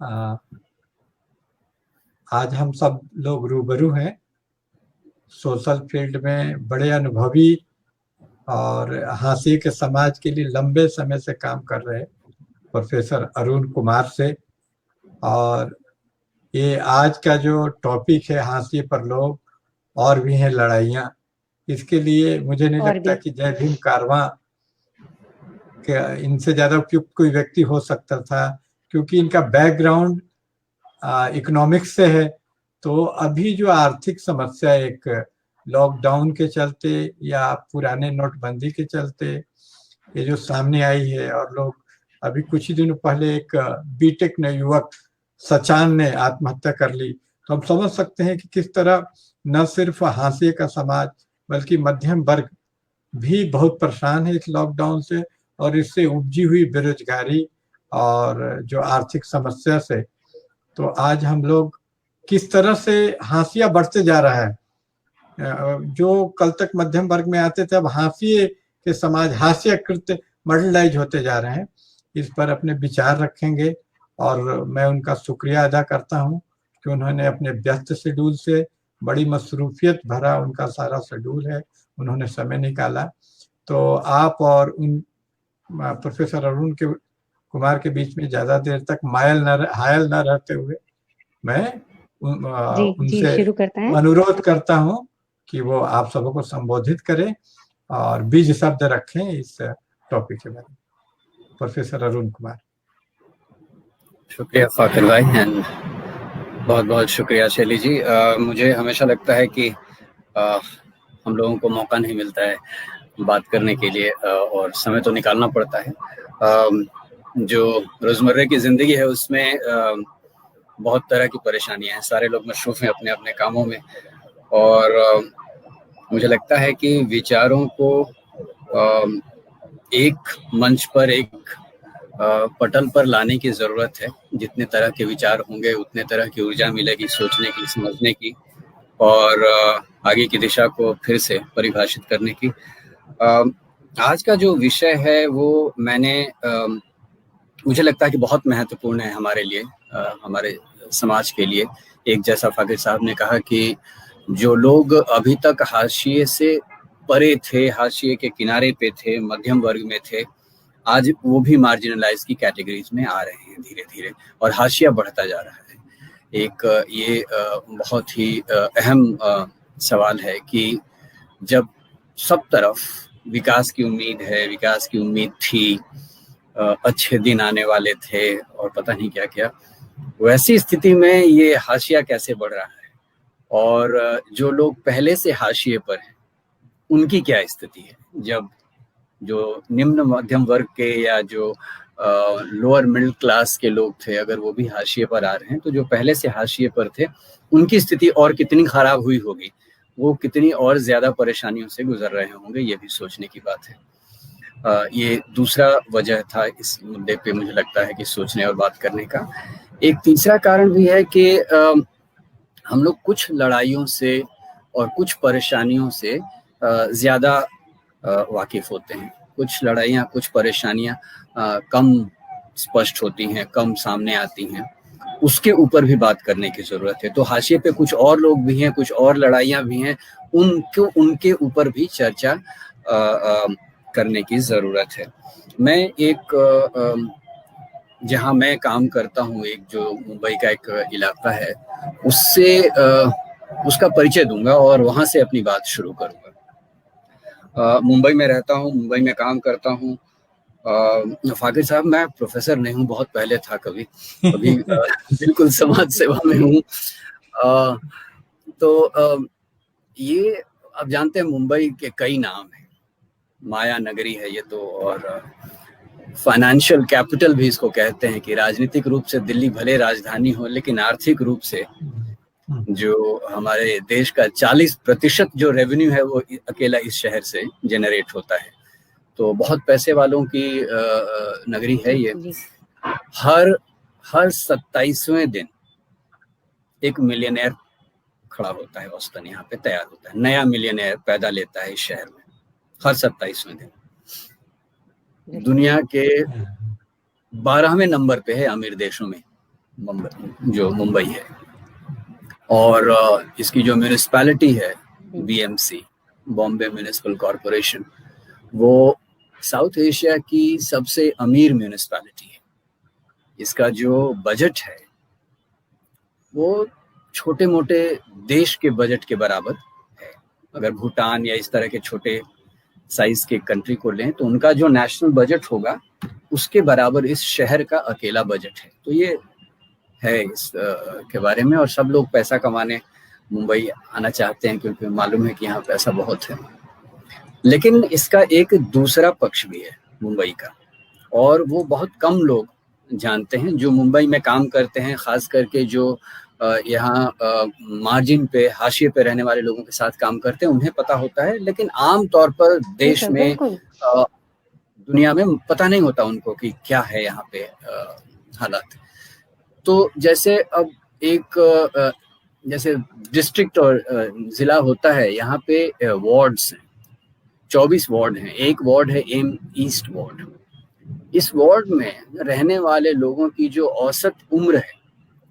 आ, आज हम सब लोग रूबरू हैं सोशल फील्ड में बड़े अनुभवी और हाशिए के समाज के लिए लंबे समय से काम कर रहे प्रोफेसर अरुण कुमार से। और ये आज का जो टॉपिक है, हाशिए पर लोग और भी हैं लड़ाइयाँ, इसके लिए मुझे नहीं और लगता भी कि जय भीम कारवां के इनसे ज्यादा उपयुक्त कोई व्यक्ति हो सकता था, क्योंकि इनका बैकग्राउंड इकोनॉमिक्स से है। तो अभी जो आर्थिक समस्या एक लॉकडाउन के चलते या पुराने नोटबंदी के चलते ये जो सामने आई है, और लोग अभी कुछ ही दिनों पहले एक बीटेक ने युवक सचान ने आत्महत्या कर ली, तो हम समझ सकते हैं कि किस तरह न सिर्फ हाशिए का समाज बल्कि मध्यम वर्ग भी बहुत परेशान है इस लॉकडाउन से और इससे उपजी हुई बेरोजगारी और जो आर्थिक समस्या से। तो आज हम लोग किस तरह से हाशिया बढ़ते जा रहा है, जो कल तक मध्यम वर्ग में आते थे अब हाशिए के समाज हास्यकृत मॉडलाइज होते जा रहे हैं, इस पर अपने विचार रखेंगे। और मैं उनका शुक्रिया अदा करता हूं कि उन्होंने अपने व्यस्त शेड्यूल से, बड़ी मसरूफियत भरा उनका सारा शेड्यूल है, उन्होंने समय निकाला। तो आप और उन प्रोफेसर अरुण के कुमार के बीच में ज्यादा देर तक हायल न रहते हुए मैं जी उनसे शुरू करते हैं। अनुरोध करता हूं कि वो आप सबको संबोधित करें और बीज शब्द रखें इस टॉपिक के बारे में। प्रोफेसर अरुण कुमार। शुक्रिया फाकिर भाई एंड बहुत बहुत शुक्रिया शैली जी। मुझे हमेशा लगता है कि हम लोगों को मौका नहीं मिलता है बात करने के लिए और समय तो निकालना पड़ता है। जो रोज़मर्रा की ज़िंदगी है उसमें बहुत तरह की परेशानियां हैं, सारे लोग मशरूफ़ हैं अपने अपने कामों में और मुझे लगता है कि विचारों को एक मंच पर, एक पटल पर लाने की ज़रूरत है। जितने तरह के विचार होंगे उतने तरह की ऊर्जा मिलेगी सोचने की, समझने की और आगे की दिशा को फिर से परिभाषित करने की। आज का जो विषय है वो मुझे लगता है कि बहुत महत्वपूर्ण है हमारे लिए, हमारे समाज के लिए। एक जैसा फाकिर साहब ने कहा कि जो लोग अभी तक हाशिए से परे थे, हाशिए के किनारे पे थे, मध्यम वर्ग में थे, आज वो भी मार्जिनलाइज की कैटेगरीज में आ रहे हैं धीरे धीरे और हाशिया बढ़ता जा रहा है। एक ये बहुत ही अहम सवाल है कि जब सब तरफ विकास की उम्मीद है, विकास की उम्मीद थी, अच्छे दिन आने वाले थे और पता नहीं क्या क्या, वैसी स्थिति में ये हाशिया कैसे बढ़ रहा है और जो लोग पहले से हाशिए पर हैं उनकी क्या स्थिति है। जब जो निम्न मध्यम वर्ग के या जो लोअर मिडिल क्लास के लोग थे अगर वो भी हाशिए पर आ रहे हैं, तो जो पहले से हाशिए पर थे उनकी स्थिति और कितनी खराब हुई होगी, वो कितनी और ज्यादा परेशानियों से गुजर रहे होंगे, ये भी सोचने की बात है। ये दूसरा वजह था इस मुद्दे पे मुझे लगता है कि सोचने और बात करने का। एक तीसरा कारण भी है कि हम लोग कुछ लड़ाइयों से और कुछ परेशानियों से ज़्यादा वाकिफ़ होते हैं। कुछ लड़ाइयाँ, कुछ परेशानियाँ कम स्पष्ट होती हैं, कम सामने आती हैं, उसके ऊपर भी बात करने की ज़रूरत है। तो हाशिए पे कुछ और लोग भी हैं, कुछ और लड़ाइयाँ भी हैं, उनके ऊपर भी चर्चा करने की ज़रूरत है। मैं एक जहाँ मैं काम करता हूँ, एक जो मुंबई का एक इलाका है, उससे उसका परिचय दूंगा और वहाँ से अपनी बात शुरू करूँगा। मुंबई में रहता हूँ, मुंबई में काम करता हूँ। फाकिर साहब, मैं प्रोफेसर नहीं हूँ, बहुत पहले था कभी अभी बिल्कुल समाज सेवा में हूँ। तो ये आप जानते हैं मुंबई के कई नाम हैं, माया नगरी है ये तो, और फाइनेंशियल कैपिटल भी इसको कहते हैं कि राजनीतिक रूप से दिल्ली भले राजधानी हो लेकिन आर्थिक रूप से जो हमारे देश का 40% जो रेवेन्यू है वो अकेला इस शहर से जनरेट होता है। तो बहुत पैसे वालों की नगरी है ये। हर 27वें दिन एक मिलियनेयर खड़ा होता है, औसतन यहाँ पे तैयार होता है, नया मिलियनेयर पैदा लेता है इस शहर में हर 27वें दिन। दुनिया के 12वें नंबर पे है अमीर देशों में जो मुंबई है, और इसकी जो म्यूनिसिपैलिटी है BMC, बॉम्बे म्यूनिसिपल कॉरपोरेशन, वो साउथ एशिया की सबसे अमीर म्यूनिसिपैलिटी है। इसका जो बजट है वो छोटे मोटे देश के बजट के बराबर है। अगर भूटान या इस तरह के छोटे साइज के कंट्री को लें तो उनका जो नेशनल बजट होगा उसके बराबर इस शहर का अकेला बजट है। तो ये है इस के बारे में, और सब लोग पैसा कमाने मुंबई आना चाहते हैं क्योंकि मालूम है कि यहाँ पैसा बहुत है। लेकिन इसका एक दूसरा पक्ष भी है मुंबई का, और वो बहुत कम लोग जानते हैं जो मुंबई में काम करते हैं, खास करके जो यहाँ मार्जिन पे, हाशिए पे रहने वाले लोगों के साथ काम करते हैं, उन्हें पता होता है। लेकिन आम तौर पर देश में, दुनिया में पता नहीं होता उनको कि क्या है यहाँ पे हालात। तो जैसे अब एक जैसे डिस्ट्रिक्ट और जिला होता है, यहाँ पे वार्ड्स हैं, 24 वार्ड हैं। एक वार्ड है एम ईस्ट वार्ड। इस वार्ड में रहने वाले लोगों की जो औसत उम्र है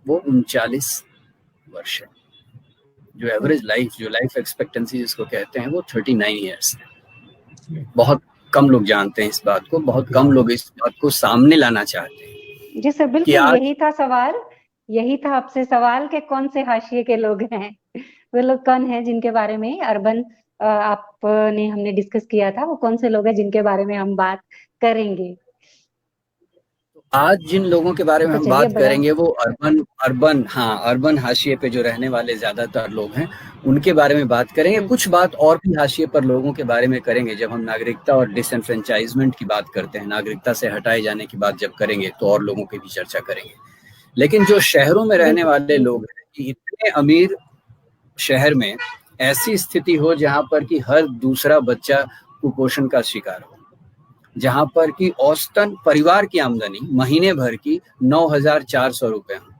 वो 39 वर्ष है। जो एवरेज लाइफ, जो लाइफ एक्सपेक्टेंसी जिसको कहते हैं, वो 39 ईयर्स है। बहुत कम लोग जानते हैं इस बात को, बहुत कम लोग इस बात को सामने लाना चाहते हैं। जी सर, बिल्कुल यही था सवाल, यही था आपसे सवाल कि कौन से हाशिए के लोग हैं, वो लोग कौन हैं जिनके बारे में अर्बन आपने हमने डिस्कस किया था, वो कौन से लोग हैं जिनके बारे में हम बात करेंगे। आज जिन लोगों के बारे में हम बात करेंगे वो अर्बन हाशिए पे जो रहने वाले ज्यादातर लोग हैं, उनके बारे में बात करेंगे। कुछ बात और भी हाशिए पर लोगों के बारे में करेंगे जब हम नागरिकता और डिसएनफ्रेंचाइजमेंट की बात करते हैं, नागरिकता से हटाए जाने की बात जब करेंगे तो और लोगों की भी चर्चा करेंगे। लेकिन जो शहरों में रहने वाले लोग हैं, कि इतने अमीर शहर में ऐसी स्थिति हो जहां पर कि हर दूसरा बच्चा कुपोषण का शिकार हो, जहां पर कि औसतन परिवार की आमदनी महीने भर की 9,400 रुपए हो।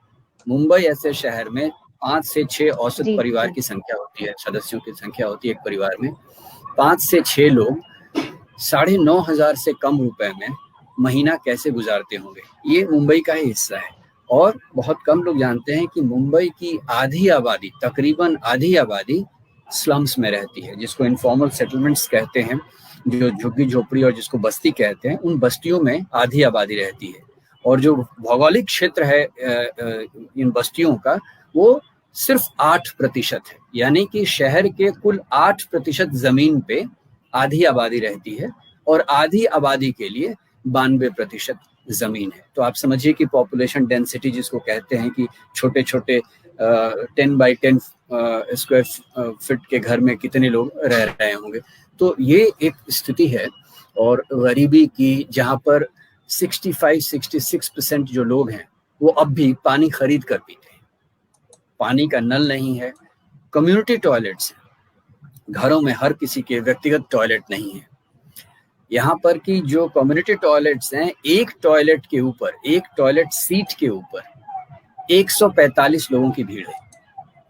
मुंबई ऐसे शहर में 5 से 6 औसत परिवार की संख्या होती है, सदस्यों की संख्या होती है एक परिवार में। 5 से 6 लोग 9,500 से कम रुपए में महीना कैसे गुजारते होंगे, ये मुंबई का ही हिस्सा है। और बहुत कम लोग जानते हैं कि मुंबई की आधी आबादी, तकरीबन आधी आबादी स्लम्स में रहती है, जिसको इनफॉर्मल सेटलमेंट्स कहते हैं, जो झुग्गी झोपड़ी और जिसको बस्ती कहते हैं, उन बस्तियों में आधी आबादी रहती है। और जो भौगोलिक क्षेत्र है इन बस्तियों का, वो सिर्फ 8% है, यानी कि शहर के कुल 8% जमीन पे आधी आबादी रहती है, और आधी आबादी के लिए 92% जमीन है। तो आप समझिए कि पॉपुलेशन डेंसिटी जिसको कहते हैं, कि छोटे छोटे 10 बाई 10 स्क्वायर फीट के घर में कितने लोग रह रहे होंगे। तो ये एक स्थिति है। और गरीबी की, जहाँ पर 65-66% जो लोग हैं वो अब भी पानी खरीद कर पीते हैं, पानी का नल नहीं है, कम्युनिटी टॉयलेट्स हैं, घरों में हर किसी के व्यक्तिगत टॉयलेट नहीं है। यहाँ पर की जो कम्युनिटी टॉयलेट्स हैं, एक टॉयलेट के ऊपर, एक टॉयलेट सीट के ऊपर 145 लोगों की भीड़ है,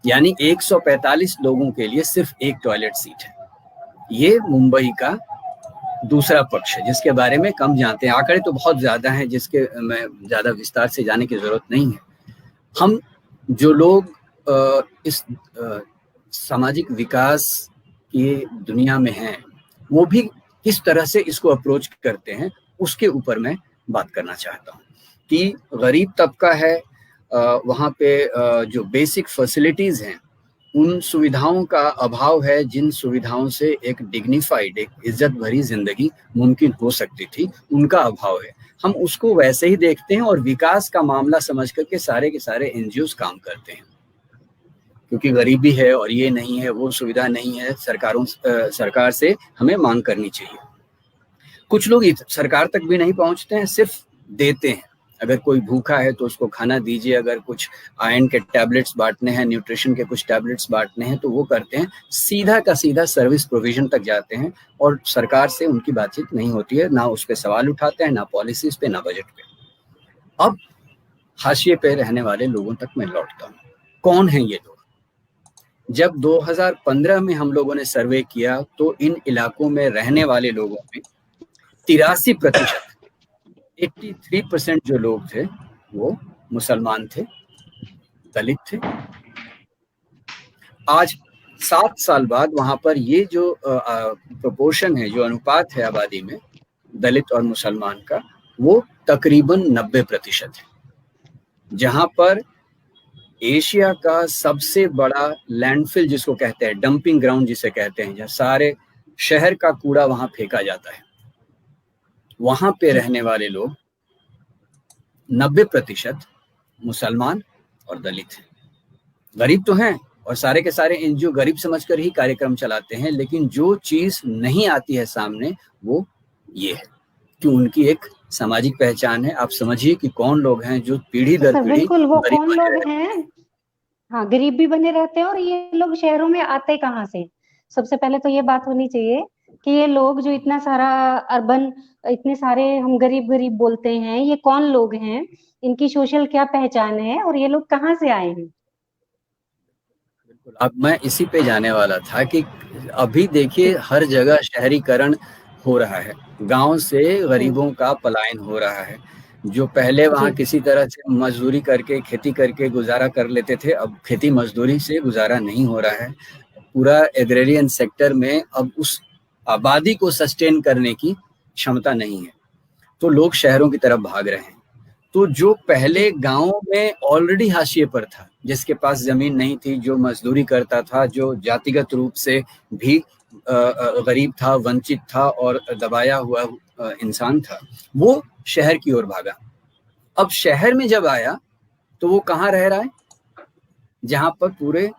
यानी 145 लोगों के लिए सिर्फ एक टॉयलेट सीट है। ये मुंबई का दूसरा पक्ष है जिसके बारे में कम जानते हैं। आंकड़े तो बहुत ज्यादा हैं जिसके में ज्यादा विस्तार से जाने की जरूरत नहीं है। हम जो लोग इस सामाजिक विकास की दुनिया में हैं, वो भी किस तरह से इसको अप्रोच करते हैं, उसके ऊपर मैं बात करना चाहता हूँ। कि गरीब तबका है, वहाँ पे जो बेसिक फैसिलिटीज हैं, उन सुविधाओं का अभाव है, जिन सुविधाओं से एक डिग्निफाइड, एक इज्जत भरी जिंदगी मुमकिन हो सकती थी, उनका अभाव है। हम उसको वैसे ही देखते हैं और विकास का मामला समझ करके सारे के सारे एनजीओ काम करते हैं, क्योंकि गरीबी है और ये नहीं है, वो सुविधा नहीं है, सरकार से हमें मांग करनी चाहिए। कुछ लोग सरकार तक भी नहीं पहुंचते हैं, सिर्फ देते हैं। अगर कोई भूखा है तो उसको खाना दीजिए, अगर कुछ आयरन के टैबलेट्स बांटने हैं, न्यूट्रिशन के कुछ टैबलेट्स बांटने हैं, तो वो करते हैं। सीधा का सीधा सर्विस प्रोविजन तक जाते हैं और सरकार से उनकी बातचीत नहीं होती है, ना उस पर सवाल उठाते हैं, ना पॉलिसीज पे, ना बजट पे। अब हाशिए पे रहने वाले लोगों तक मैं लौटता हूँ। कौन है ये लोग? जब 2015 में हम लोगों ने सर्वे किया तो इन इलाकों में रहने वाले लोगों में 83%, 83% जो लोग थे वो मुसलमान थे, दलित थे। आज 7 साल बाद वहां पर ये जो प्रोपोर्शन है, जो अनुपात है आबादी में दलित और मुसलमान का, वो तकरीबन 90% है। जहां पर एशिया का सबसे बड़ा लैंडफिल जिसको कहते हैं, डंपिंग ग्राउंड जिसे कहते हैं, जहाँ सारे शहर का कूड़ा वहां फेंका जाता है, वहां पे रहने वाले लोग 90% मुसलमान और दलित हैं। गरीब तो हैं और सारे के सारे एनजीओ गरीब समझकर ही कार्यक्रम चलाते हैं, लेकिन जो चीज नहीं आती है सामने वो ये है कि उनकी एक सामाजिक पहचान है। आप समझिए कि कौन लोग हैं जो पीढ़ी दर पीढ़ी बिल्कुल, वो कौन लोग हैं, हाँ, गरीब भी बने रहते हैं, और ये लोग शहरों में आते कहाँ से? सबसे पहले तो ये बात होनी चाहिए कि ये लोग जो इतना सारा अर्बन, इतने सारे हम गरीब गरीब बोलते हैं, ये कौन लोग हैं, इनकी सोशल क्या पहचान है, और ये लोग कहाँ से आए हैं? अब मैं इसी पे जाने वाला था कि अभी देखिए हर जगह शहरीकरण हो रहा है, गांव से गरीबों का पलायन हो रहा है। जो पहले वहां किसी तरह से मजदूरी करके, खेती करके गुजारा कर लेते थे, अब खेती मजदूरी से गुजारा नहीं हो रहा है। पूरा एग्रेरियन सेक्टर में अब उस आबादी को सस्टेन करने की क्षमता नहीं है, तो लोग शहरों की तरफ भाग रहे हैं। तो जो पहले गांव में ऑलरेडी हाशिए पर था, जिसके पास जमीन नहीं थी, जो मजदूरी करता था, जो जातिगत रूप से भी गरीब था, वंचित था और दबाया हुआ इंसान था, वो शहर की ओर भागा। अब शहर में जब आया तो वो कहाँ रह रहा है? जहां पर पूरे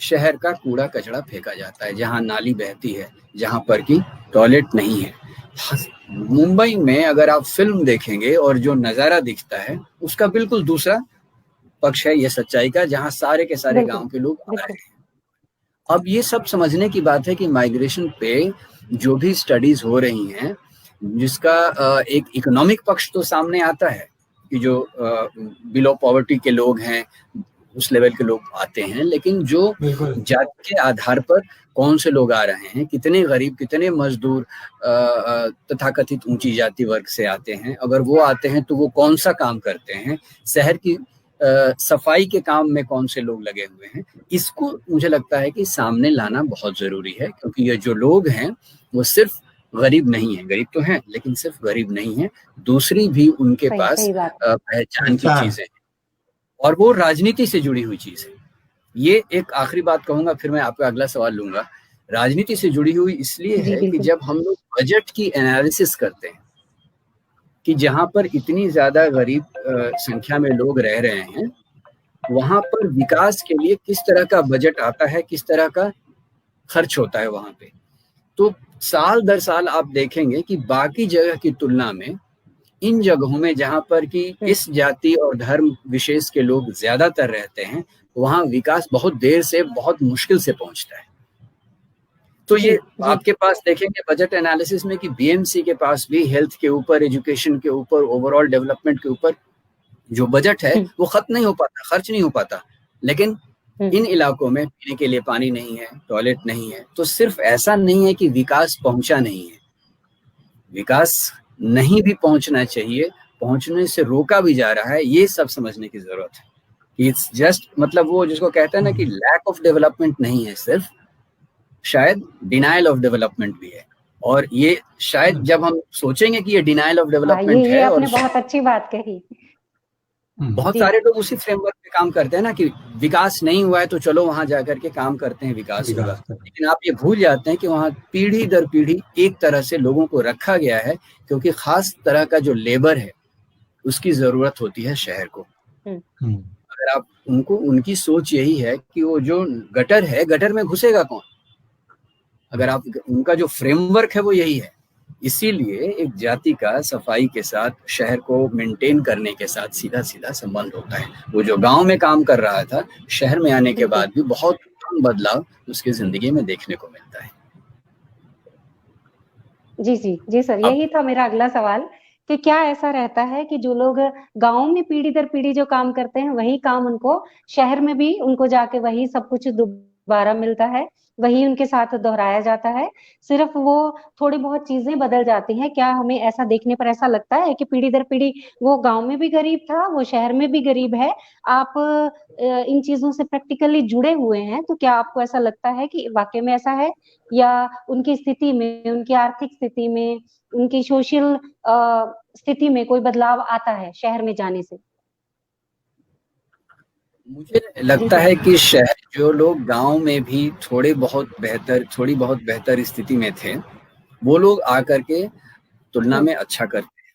शहर का कूड़ा कचरा फेंका जाता है, जहां नाली बहती है, जहां पर कि टॉयलेट नहीं है। मुंबई में अगर आप फिल्म देखेंगे और जो नजारा दिखता है उसका बिल्कुल दूसरा पक्ष है ये सच्चाई का, जहां सारे के सारे गांव के लोग आ रहे हैं। अब ये सब समझने की बात है कि माइग्रेशन पे जो भी स्टडीज हो रही हैं, जिसका एक इकोनॉमिक पक्ष तो सामने आता है कि जो बिलो पॉवर्टी के लोग हैं, उस लेवल के लोग आते हैं, लेकिन जो जाति के आधार पर कौन से लोग आ रहे हैं, कितने गरीब, कितने मजदूर तथाकथित ऊंची जाति वर्ग से आते हैं, अगर वो आते हैं तो वो कौन सा काम करते हैं, शहर की सफाई के काम में कौन से लोग लगे हुए हैं, इसको मुझे लगता है कि सामने लाना बहुत जरूरी है। क्योंकि ये जो लोग हैं वो सिर्फ गरीब नहीं है, गरीब तो हैं लेकिन सिर्फ गरीब नहीं है, दूसरी भी उनके पास पहचान की चीजें हैं, और वो राजनीति से जुड़ी हुई चीज है। ये एक आखिरी बात कहूंगा, फिर मैं आपका अगला सवाल लूंगा। राजनीति से जुड़ी हुई इसलिए है कि जब हम लोग बजट की एनालिसिस करते हैं कि जहां पर इतनी ज्यादा गरीब संख्या में लोग रह रहे हैं, वहां पर विकास के लिए किस तरह का बजट आता है, किस तरह का खर्च होता है वहां पे, तो साल दर साल आप देखेंगे कि बाकी जगह की तुलना में इन जगहों में जहां पर कि इस जाति और धर्म विशेष के लोग ज्यादातर रहते हैं, वहां विकास बहुत देर से, बहुत मुश्किल से पहुंचता है। तो ये आपके पास देखेंगे बजट एनालिसिस में कि बीएमसी के पास भी हेल्थ के ऊपर, एजुकेशन के ऊपर, ओवरऑल डेवलपमेंट के ऊपर जो बजट है वो खत्म नहीं हो पाता, खर्च नहीं हो पाता। लेकिन इन इलाकों में पीने के लिए पानी नहीं है, टॉयलेट नहीं है। तो सिर्फ ऐसा नहीं है कि विकास पहुंचा नहीं है, विकास नहीं भी पहुंचना चाहिए, पहुंचने से रोका भी जा रहा है। ये सब समझने की जरूरत है। इट्स जस्ट, मतलब वो जिसको कहते हैं ना कि लैक ऑफ डेवलपमेंट नहीं है, सिर्फ शायद डिनाइल ऑफ डेवलपमेंट भी है। और ये शायद जब हम सोचेंगे कि ये डिनाइल ऑफ डेवलपमेंट है, आपने बहुत अच्छी बात कही। बहुत सारे लोग उसी फ्रेमवर्क पे काम करते हैं ना कि विकास नहीं हुआ है तो चलो वहां जाकर के काम करते हैं, विकास होगा। लेकिन आप ये भूल जाते हैं कि वहां पीढ़ी दर पीढ़ी एक तरह से लोगों को रखा गया है, क्योंकि खास तरह का जो लेबर है उसकी जरूरत होती है शहर को। अगर आप उनको, उनकी सोच यही है कि वो जो गटर है, गटर में घुसेगा कौन, अगर आप, उनका जो फ्रेमवर्क है वो यही है। इसीलिए एक जाति का सफाई के साथ, शहर को मेंटेन करने के साथ सीधा सीधा संबंध होता है। वो जो गांव में काम कर रहा था, शहर में आने के बाद भी बहुत बदलाव उसकी जिंदगी में देखने को मिलता है। जी सर, यही था मेरा अगला सवाल कि क्या ऐसा रहता है कि जो लोग गांव में पीढ़ी दर पीढ़ी जो काम करते हैं, वही काम उनको शहर में भी, उनको जाके वही सब कुछ दोबारा मिलता है, वही उनके साथ दोहराया जाता है। सिर्फ वो थोड़ी बहुत चीजें बदल जाती हैं। क्या हमें ऐसा देखने पर ऐसा लगता है कि पीढ़ी दर पीढ़ी वो गांव में भी गरीब था, वो शहर में भी गरीब है? आप इन चीजों से प्रैक्टिकली जुड़े हुए हैं, तो क्या आपको ऐसा लगता है कि वाकई में ऐसा है, या उनकी स्थिति में, उनकी आर्थिक स्थिति में, उनकी सोशल स्थिति में कोई बदलाव आता है शहर में जाने से? मुझे लगता है कि शहर जो लोग गांव में भी थोड़ी बहुत बेहतर स्थिति में थे, वो लोग आकर के तुलना में अच्छा करते हैं।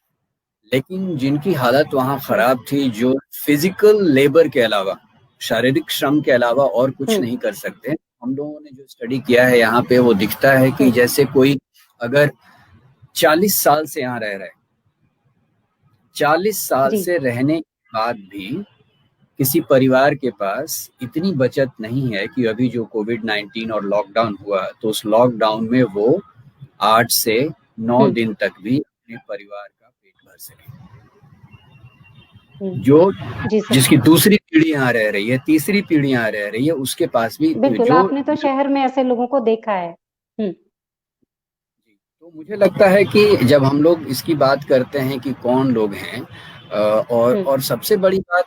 लेकिन जिनकी हालत वहाँ खराब थी, जो फिजिकल लेबर के अलावा, शारीरिक श्रम के अलावा और कुछ नहीं कर सकते, हम लोगों ने जो स्टडी किया है यहाँ पे वो दिखता है कि जैसे कोई अगर 40 साल से यहाँ रह रहा है, 40 साल से रहने के बाद भी किसी परिवार के पास इतनी बचत नहीं है कि अभी जो कोविड-19 और लॉकडाउन हुआ, तो उस लॉकडाउन में वो 8 से 9 दिन तक भी अपने परिवार का पेट भर सके। जो जिसकी दूसरी पीढ़ी यहाँ रह रही है, तीसरी पीढ़ी यहाँ रह रही है, उसके पास भी बिल्कुल, आपने तो शहर में ऐसे लोगों को देखा है। तो मुझे लगता है कि जब हम लोग इसकी बात करते हैं कि कौन लोग हैं, और सबसे बड़ी बात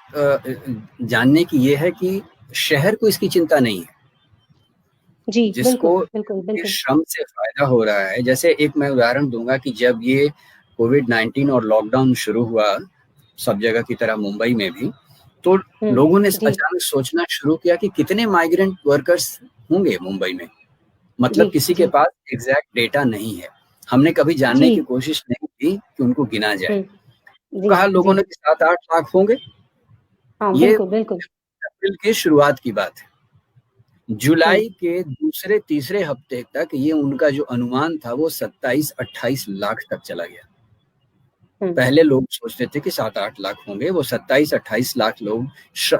जानने की ये है कि शहर को इसकी चिंता नहीं है। जी, जिसको बिल्कुल। श्रम से फायदा हो रहा है। जैसे एक मैं उदाहरण दूंगा कि जब ये कोविड-19 और लॉकडाउन शुरू हुआ सब जगह की तरह मुंबई में भी, तो लोगों ने अचानक सोचना शुरू किया कि कितने माइग्रेंट वर्कर्स होंगे मुंबई में। मतलब किसी के पास एग्जैक्ट डेटा नहीं है, हमने कभी जानने की कोशिश नहीं की कि उनको गिना जाए। कहा लोगों ने 7-8 लाख होंगे। ये अप्रैल की शुरुआत की बात है। जुलाई के दूसरे तीसरे हफ्ते तक ये उनका जो अनुमान था वो 27-28 लाख तक चला गया। पहले लोग सोचते थे कि 7-8 लाख होंगे, वो 27-28 लाख लोग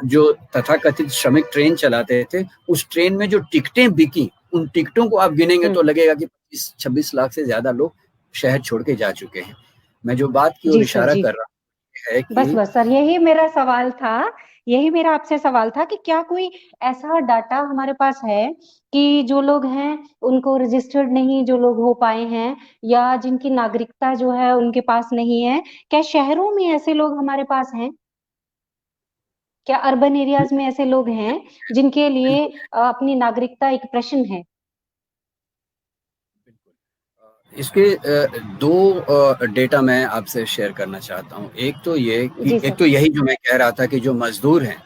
जो तथाकथित श्रमिक ट्रेन चलाते थे, उस ट्रेन में जो टिकटें बिकी, उन टिकटों को आप गिनेंगे तो लगेगा कि 25-26 लाख से ज्यादा लोग शहर छोड़ के जा चुके हैं। मैं जो बात की ओर इशारा कर रहा हूँ है कि बस सर, यही मेरा सवाल था, यही मेरा आपसे सवाल था कि क्या कोई ऐसा डाटा हमारे पास है कि जो लोग हैं उनको रजिस्टर्ड नहीं जो लोग हो पाए हैं, या जिनकी नागरिकता जो है उनके पास नहीं है, क्या शहरों में ऐसे लोग हमारे पास हैं? क्या अर्बन एरियाज में ऐसे लोग हैं जिनके लिए अपनी नागरिकता एक प्रश्न है? इसके दो डेटा मैं आपसे शेयर करना चाहता हूँ। एक तो ये कि एक तो यही जो मैं कह रहा था कि जो मजदूर हैं,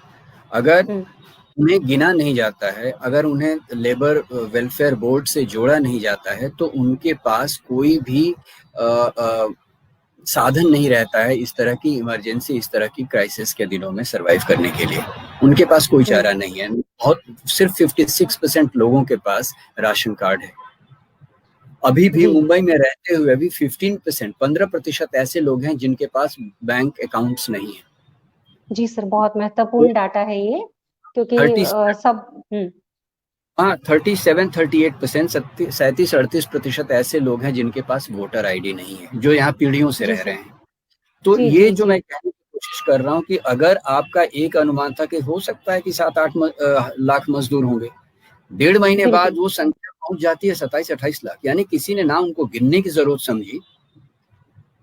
अगर उन्हें गिना नहीं जाता है, अगर उन्हें लेबर वेलफेयर बोर्ड से जोड़ा नहीं जाता है, तो उनके पास कोई भी साधन नहीं रहता है इस तरह की इमरजेंसी, इस तरह की क्राइसिस के दिनों में सरवाइव करने के लिए। उनके पास कोई चारा नहीं है। बहुत सिर्फ 56% लोगों के पास राशन कार्ड है। अभी भी मुंबई में रहते हुए भी 15% ऐसे लोग हैं जिनके पास बैंक अकाउंट्स नहीं है। जी सर, बहुत महत्वपूर्ण डाटा है ये, क्योंकि सब 37-38%, 37-38% ऐसे लोग हैं जिनके पास वोटर आईडी नहीं है, जो यहाँ पीढ़ियों से रह रहे हैं। तो ये जो मैं कहने की कोशिश कर रहा हूँ कि अगर आपका एक अनुमान था कि हो सकता है कि 7-8 लाख मजदूर होंगे, 1.5 महीने बाद वो संख्या पहुंच जाती है 27-28 लाख। यानी किसी ने ना उनको गिनने की जरूरत समझी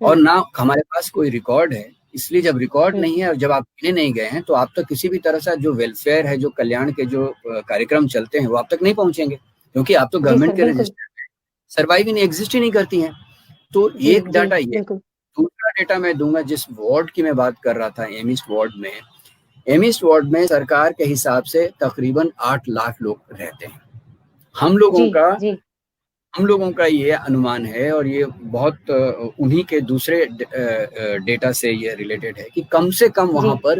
और ना हमारे पास कोई रिकॉर्ड है। इसलिए जब रिकॉर्ड नहीं है और जब आप गिने नहीं गए हैं, तो आप तक किसी भी तरह से जो वेलफेयर है, जो कल्याण के जो कार्यक्रम चलते हैं, वो आप तक नहीं पहुंचेंगे, क्योंकि आप तो गवर्नमेंट के रजिस्टर में सर्वाइव ही एग्जिस्ट ही नहीं करती हैं। तो एक डाटा ये। दूसरा डेटा मैं दूंगा जिस वार्ड की मैं बात कर रहा था, एमिस्ट वार्ड में सरकार के हिसाब से तकरीबन 8 लाख लोग रहते हैं। हम लोगों का ये अनुमान है, और ये बहुत उन्हीं के दूसरे डेटा से ये रिलेटेड है कि कम से कम वहां पर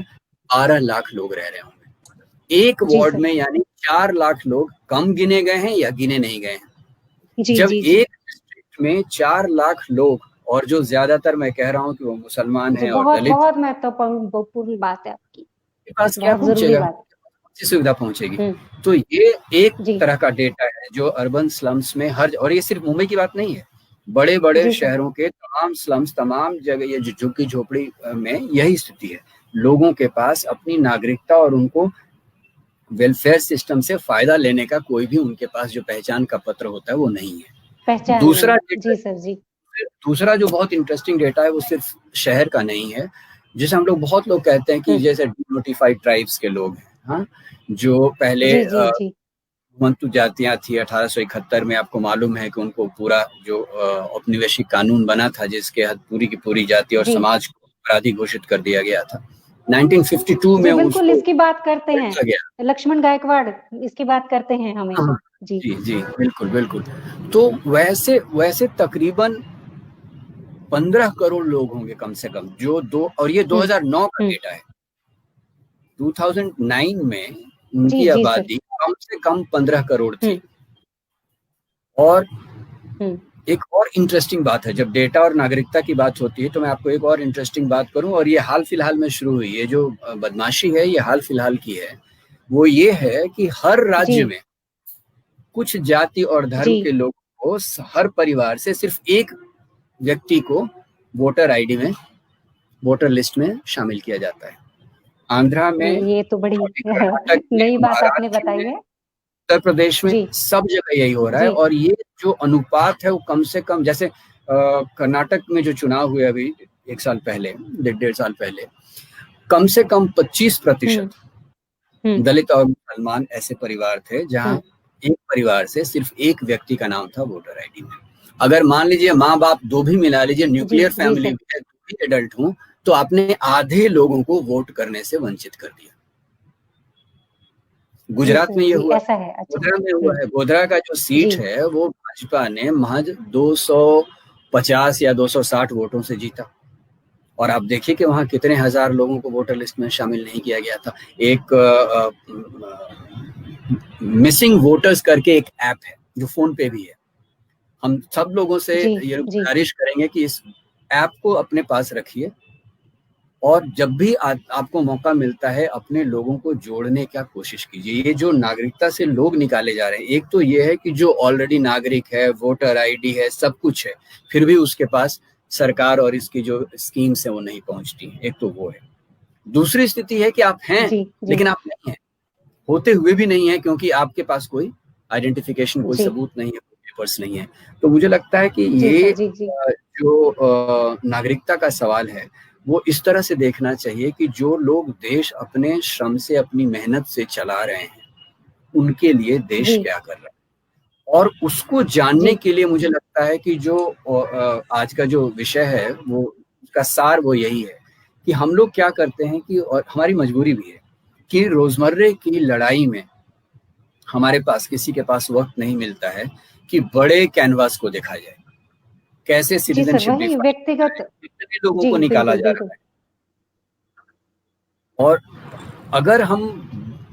12 लाख लोग रह रहे होंगे एक वार्ड में। यानी 4 लाख लोग कम गिने गए हैं या गिने नहीं गए हैं। जब एक डिस्ट्रिक्ट में 4 लाख लोग, और जो ज्यादातर मैं कह रहा हूँ कि वो मुसलमान हैं और दलित, बहुत महत्वपूर्ण बात है आपकी। के पास क्या पहुंचेगा, सुविधा पहुंचेगी। तो ये एक तरह का डेटा है जो अर्बन स्लम्स में और ये सिर्फ मुंबई की बात नहीं है, बड़े बड़े शहरों के तमाम स्लम्स, तमाम जगह ये झुग्गी झोपड़ी में यही स्थिति है। लोगों के पास अपनी नागरिकता और उनको वेलफेयर सिस्टम से फायदा लेने का कोई भी उनके पास जो पहचान का पत्र होता है वो नहीं है। पहचान दूसरा नहीं। जी सर जी। दूसरा जो बहुत इंटरेस्टिंग डेटा है वो सिर्फ शहर का नहीं है, जैसे हम लोग बहुत लोग कहते हैं कि जैसे नोटिफाइड ट्राइब्स के लोग हैं, हाँ, जो पहले जी। मंतु जातियां थी 1871 में, आपको मालूम है कि उनको पूरा जो औपनिवेशिक कानून बना था जिसके पूरी की पूरी जाति और समाज को अपराधी घोषित कर दिया गया था। 1952 में बिल्कुल इसकी बात करते हैं, गया। लक्ष्मण गायकवाड़ इसकी बात करते हैं हमेशा। जी जी बिल्कुल बिल्कुल। तो वैसे तकरीबन 15 करोड़ लोग होंगे कम से कम जो और ये 2009 का डेटा है। 2009 में उनकी आबादी कम से कम 15 करोड़ थी। और एक और इंटरेस्टिंग बात है, जब डेटा और नागरिकता की बात होती है तो मैं आपको एक और इंटरेस्टिंग बात करूं, और ये हाल फिलहाल में शुरू हुई है, जो बदमाशी है ये हाल फिलहाल की है। वो ये है कि हर राज्य में कुछ जाति और धर्म के लोगों को, हर परिवार से सिर्फ एक व्यक्ति को वोटर आईडी में, वोटर लिस्ट में शामिल किया जाता है। आंध्रा में, ये तो बड़ी नई बात आपने बताई है। उत्तर प्रदेश में, सब जगह यही हो रहा है। और ये जो अनुपात है वो कम से कम, जैसे कर्नाटक में जो चुनाव हुए अभी 1 साल पहले, 1.5 साल पहले, कम से कम 25% दलित और मुसलमान ऐसे परिवार थे जहां एक परिवार से सिर्फ एक व्यक्ति का नाम था वोटर आईडी में। अगर मान लीजिए माँ बाप दो भी मिला लीजिए, न्यूक्लियर फैमिली में दो भी एडल्ट हूं, तो आपने आधे लोगों को वोट करने से वंचित कर दिया। गुजरात में ये हुआ, ऐसा है। अच्छा। गोधरा में हुआ है। गोधरा का जो सीट है वो भाजपा ने महज 250 या 260 वोटों से जीता। और आप देखिए कि वहां कितने हजार लोगों को वोटर लिस्ट में शामिल नहीं किया गया था। एक मिसिंग वोटर्स करके एक ऐप है जो फोन पे भी है। हम सब लोगों से ये गुजारिश करेंगे कि इस ऐप को अपने पास रखिए, और जब भी आपको मौका मिलता है अपने लोगों को जोड़ने की कोशिश कीजिए। ये जो नागरिकता से लोग निकाले जा रहे हैं, एक तो ये है कि जो ऑलरेडी नागरिक है, वोटर आईडी है, सब कुछ है, फिर भी उसके पास सरकार और इसकी जो स्कीम्स है वो नहीं पहुंचती। एक तो वो है। दूसरी स्थिति है कि आप हैं लेकिन आप नहीं हैं, होते हुए भी नहीं है, क्योंकि आपके पास कोई आइडेंटिफिकेशन, कोई सबूत नहीं है, पेपर्स नहीं है। तो मुझे लगता है कि ये जो नागरिकता का सवाल है वो इस तरह से देखना चाहिए कि जो लोग देश अपने श्रम से, अपनी मेहनत से चला रहे हैं, उनके लिए देश क्या कर रहा है, और उसको जानने के लिए मुझे लगता है कि जो आज का जो विषय है वो उसका सार वो यही है कि हम लोग क्या करते हैं कि, और हमारी मजबूरी भी है कि रोजमर्रे की लड़ाई में हमारे पास, किसी के पास वक्त नहीं मिलता है कि बड़े कैनवास को देखा जाए, कैसे सिटीजनशिप व्यक्तिगत लोगों को निकाला जा रहा है। और अगर हम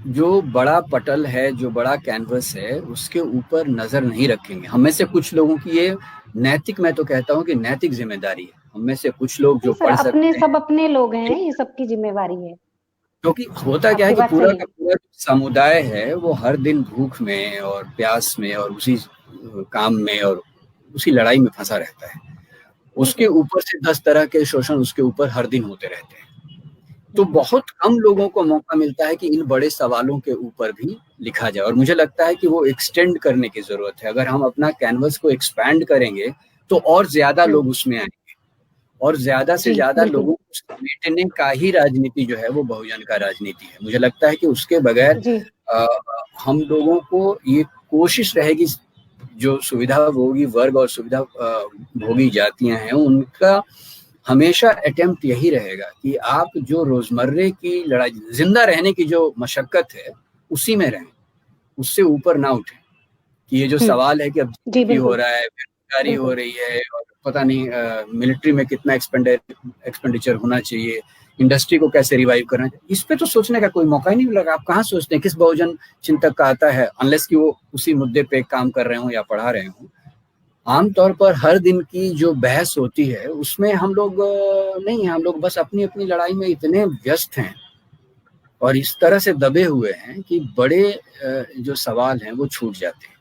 जो बड़ा पटल है, जो बड़ा कैनवस है, उसके ऊपर नजर नहीं रखेंगे, हम में से कुछ लोगों की ये नैतिक, मैं तो कहता हूँ कि नैतिक जिम्मेदारी है। हम में से कुछ लोग जो पढ़ सकते हैं, सब अपने लोग हैं, ये सबकी जिम्मेवारी है। क्योंकि होता क्या है कि पूरा का पूरा समुदाय है वो हर दिन भूख में और प्यास में और उसी काम में और उसी लड़ाई में फंसा रहता है। उसके ऊपर से 10 तरह के शोषण उसके ऊपर हर दिन होते रहते हैं। तो बहुत कम लोगों को मौका मिलता है कि इन बड़े सवालों के ऊपर भी लिखा जाए, और मुझे लगता है कि वो एक्सटेंड करने की जरूरत है। अगर हम अपना कैनवस को एक्सपैंड करेंगे तो और ज्यादा लोग उसमें आएंगे, और ज्यादा से ज्यादा लोगों को समेटने का ही राजनीति जो है वो बहुजन का राजनीति है। मुझे लगता है कि उसके बगैर हम लोगों को ये कोशिश रहेगी, जो सुविधा भोगी वर्ग और सुविधा भोगी जातियां हैं उनका हमेशा अटेम्प्ट यही रहेगा कि आप जो रोजमर्रे की लड़ाई, जिंदा रहने की जो मशक्कत है उसी में रहें, उससे ऊपर ना उठे। कि ये जो सवाल है कि अब जीडीपी हो रहा है, बेरोजगारी हो रही है, और पता नहीं मिलिट्री में कितना एक्सपेंडिचर होना चाहिए, इंडस्ट्री को कैसे रिवाइव करना चाहिए, इस पे तो सोचने का कोई मौका ही नहीं मिलेगा। आप कहाँ सोचते हैं? किस बहुजन चिंतक का आता है, अनलेस कि वो उसी मुद्दे पे काम कर रहे हो या पढ़ा रहे हो। आमतौर पर हर दिन की जो बहस होती है उसमें हम लोग नहीं है, हम लोग बस अपनी अपनी लड़ाई में इतने व्यस्त हैं और इस तरह से दबे हुए हैं कि बड़े जो सवाल हैं वो छूट जाते हैं।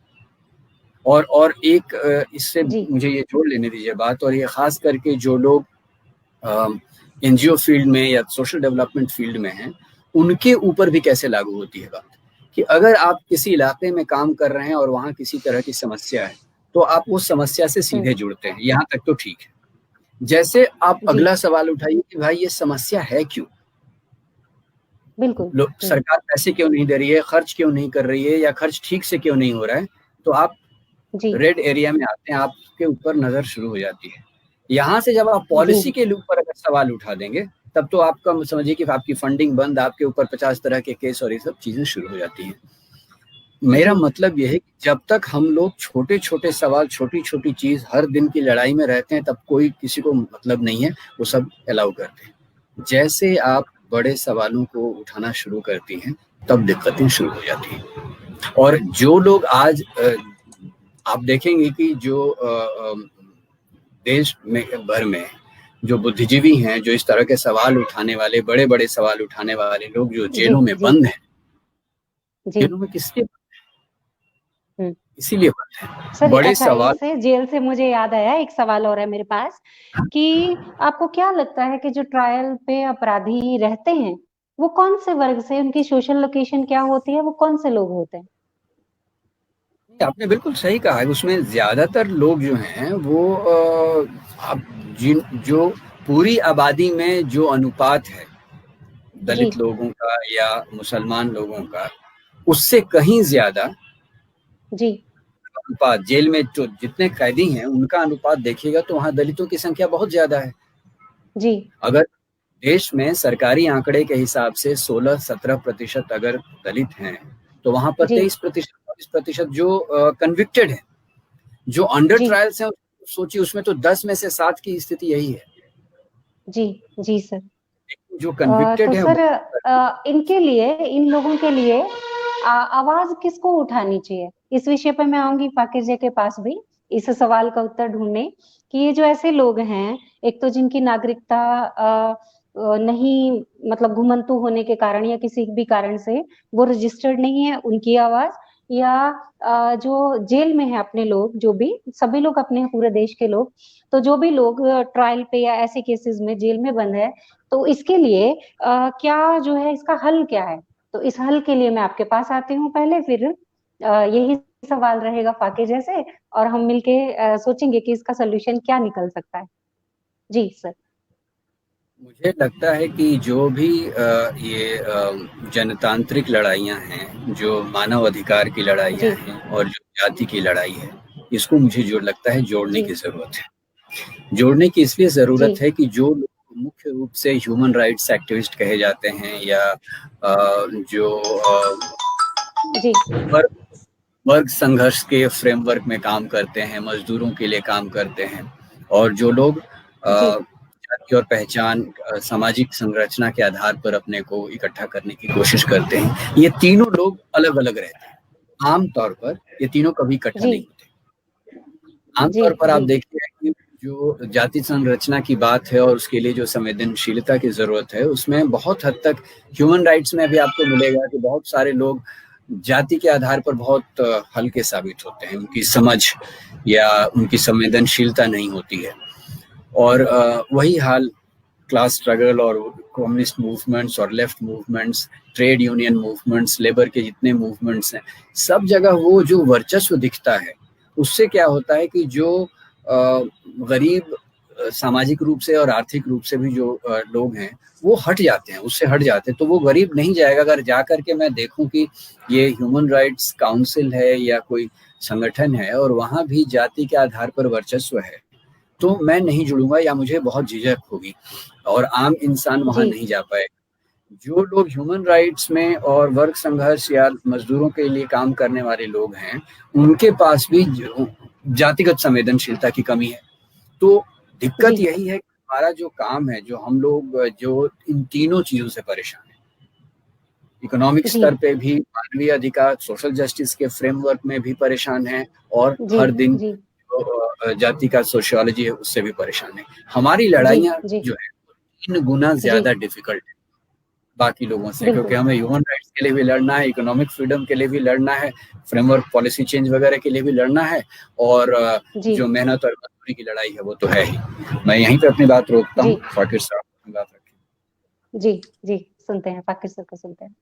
और एक इससे मुझे ये जोड़ लेने दीजिए बात, और ये खास करके जो लोग एनजीओ फील्ड में या सोशल डेवलपमेंट फील्ड में हैं उनके ऊपर भी कैसे लागू होती है बात। कि अगर आप किसी इलाके में काम कर रहे हैं और वहां किसी तरह की समस्या है तो आप उस समस्या से सीधे जुड़ते हैं, यहाँ तक तो ठीक है। जैसे आप जी अगला सवाल उठाइए कि भाई ये समस्या है क्यों, बिल्कुल। सरकार पैसे क्यों नहीं दे रही है, खर्च क्यों नहीं कर रही है, या खर्च ठीक से क्यों नहीं हो रहा है, तो आप जी रेड एरिया में आते हैं, आपके ऊपर नजर शुरू हो जाती है। यहाँ से जब आप पॉलिसी जी के ऊपर अगर सवाल उठा देंगे तब तो आपका समझिए कि आपकी फंडिंग बंद, आपके ऊपर 50 तरह के केस और ये सब चीजें शुरू हो जाती हैं। मेरा जी मतलब यह है कि जब तक हम लोग छोटे छोटे सवाल, छोटी छोटी चीज हर दिन की लड़ाई में रहते हैं, तब कोई किसी को मतलब नहीं है, वो सब अलाउ करते हैं। जैसे आप बड़े सवालों को उठाना शुरू करती हैं तब दिक्कतें शुरू हो जाती हैं। और जो लोग आज आप देखेंगे कि जो देश में भर में जो बुद्धिजीवी हैं, जो इस तरह के सवाल उठाने वाले, बड़े बड़े सवाल उठाने वाले लोग जो जी जेलों में जी बंद हैं, जी जेलों में किस लिए, इसीलिए बंद है सर बड़े अच्छा, सवाल। इससे जेल से मुझे याद आया, एक सवाल और है मेरे पास कि आपको क्या लगता है कि जो ट्रायल पे अपराधी रहते हैं वो कौन से वर्ग से, उनकी सोशल लोकेशन क्या होती है, वो कौन से लोग होते हैं? आपने बिल्कुल सही कहा है, उसमें ज्यादातर लोग जो हैं वो आप जो पूरी आबादी में जो अनुपात है जी दलित लोगों का या मुसलमान लोगों का, उससे कहीं ज्यादा जी अनुपात, जेल में जो जितने कैदी हैं उनका अनुपात देखिएगा तो वहाँ दलितों की संख्या बहुत ज्यादा है। जी अगर देश में सरकारी आंकड़े के हिसाब से 16-17% अगर दलित हैं तो वहां पर जी 23% जो कन्विक्टेड है, जो अंडर जी ट्रायल्स हैं, सोचिए उसमें तो 10 में से 7 की स्थिति यही है। जी जी सर। जो कन्विक्टेड तो है सर इनके लिए, इन लोगों के लिए आवाज किसको उठानी चाहिए? इस विषय पे मैं आऊंगी फाकिर जी के पास भी इस सवाल का उत्तर ढूंढने कि ये जो ऐसे लोग हैं, एक तो जिनकी नागरिकता नहीं, मतलब घुमंतु होने के कारण या किसी भी कारण से वो रजिस्टर्ड नहीं है, उनकी आवाज, या जो जेल में है अपने लोग, जो भी सभी लोग अपने हैं, पूरे देश के लोग, तो जो भी लोग ट्रायल पे या ऐसे केसेस में जेल में बंद है, तो इसके लिए क्या जो है, इसका हल क्या है? तो इस हल के लिए मैं आपके पास आती हूँ पहले, फिर यही सवाल रहेगा फाके जैसे, और हम मिलके सोचेंगे कि इसका सोल्यूशन क्या निकल सकता है। जी सर। मुझे लगता है कि जो भी ये जनतांत्रिक लड़ाइयाँ हैं, जो मानव अधिकार की लड़ाइयाँ जी हैं और जो जाति की लड़ाई है, इसको मुझे जो लगता है जोड़ने जी की जरूरत है। जोड़ने की इसलिए जी जरूरत है कि जो लोग मुख्य रूप से ह्यूमन राइट्स एक्टिविस्ट कहे जाते हैं या जो जी वर्ग संघर्ष के फ्रेमवर्क में काम करते हैं, मजदूरों के लिए काम करते हैं, और जो लोग जी जाति और पहचान, सामाजिक संरचना के आधार पर अपने को इकट्ठा करने की कोशिश करते हैं, ये तीनों लोग अलग अलग रहते हैं। आमतौर पर ये तीनों कभी इकट्ठा जी नहीं होते। आमतौर जी पर आप जी देखिए कि जो जाति संरचना की बात है और उसके लिए जो संवेदनशीलता की जरूरत है, उसमें बहुत हद तक ह्यूमन राइट्स में भी आपको मिलेगा कि बहुत सारे लोग जाति के आधार पर बहुत हल्के साबित होते हैं, उनकी समझ या उनकी संवेदनशीलता नहीं होती है। और वही हाल क्लास स्ट्रगल और कम्युनिस्ट मूवमेंट्स और left movements, trade union movements, labour के जितने मूवमेंट्स हैं, सब जगह वो जो वर्चस्व दिखता है, उससे क्या होता है कि जो गरीब सामाजिक रूप से और आर्थिक रूप से भी जो लोग हैं वो हट जाते हैं, उससे हट जाते हैं। तो वो गरीब नहीं जाएगा। अगर जा करके मैं देखूं कि ये ह्यूमन राइट्स काउंसिल है या कोई संगठन है और वहां भी जाति के आधार पर वर्चस्व है, तो मैं नहीं जुड़ूंगा या मुझे बहुत झिझक होगी और आम इंसान वहां जी नहीं जा पाएगा। जो लोग ह्यूमन राइट्स में और वर्ग संघर्ष या मजदूरों के लिए काम करने वाले लोग हैं, उनके पास भी जातिगत संवेदनशीलता की कमी है। तो दिक्कत जी यही है कि हमारा जो काम है, जो हम लोग जो इन तीनों चीजों से परेशान है, इकोनॉमिक जी स्तर पे भी, मानवीय अधिकार, सोशल जस्टिस के फ्रेमवर्क में भी परेशान है, और जी हर दिन जी जो जाति का सोशियोलॉजी है उससे भी परेशान है। हमारी जी लड़ाइयाँ जी जो है 3 गुना जी ज्यादा डिफिकल्ट है बाकी लोगों से, क्योंकि बिल्कुल। हमें ह्यूमन राइट्स के लिए भी लड़ना है, इकोनॉमिक फ्रीडम के लिए भी लड़ना है, फ्रेमवर्क पॉलिसी चेंज वगैरह के लिए भी लड़ना है, और जी जो मेहनत और मजदूरी की लड़ाई है वो तो है ही। मैं यहीं पे अपनी बात रोकता जी हूँ। फाकिर साहब अपनी बात रखें। जी जी सुनते हैं, फाकिर सर को सुनते हैं।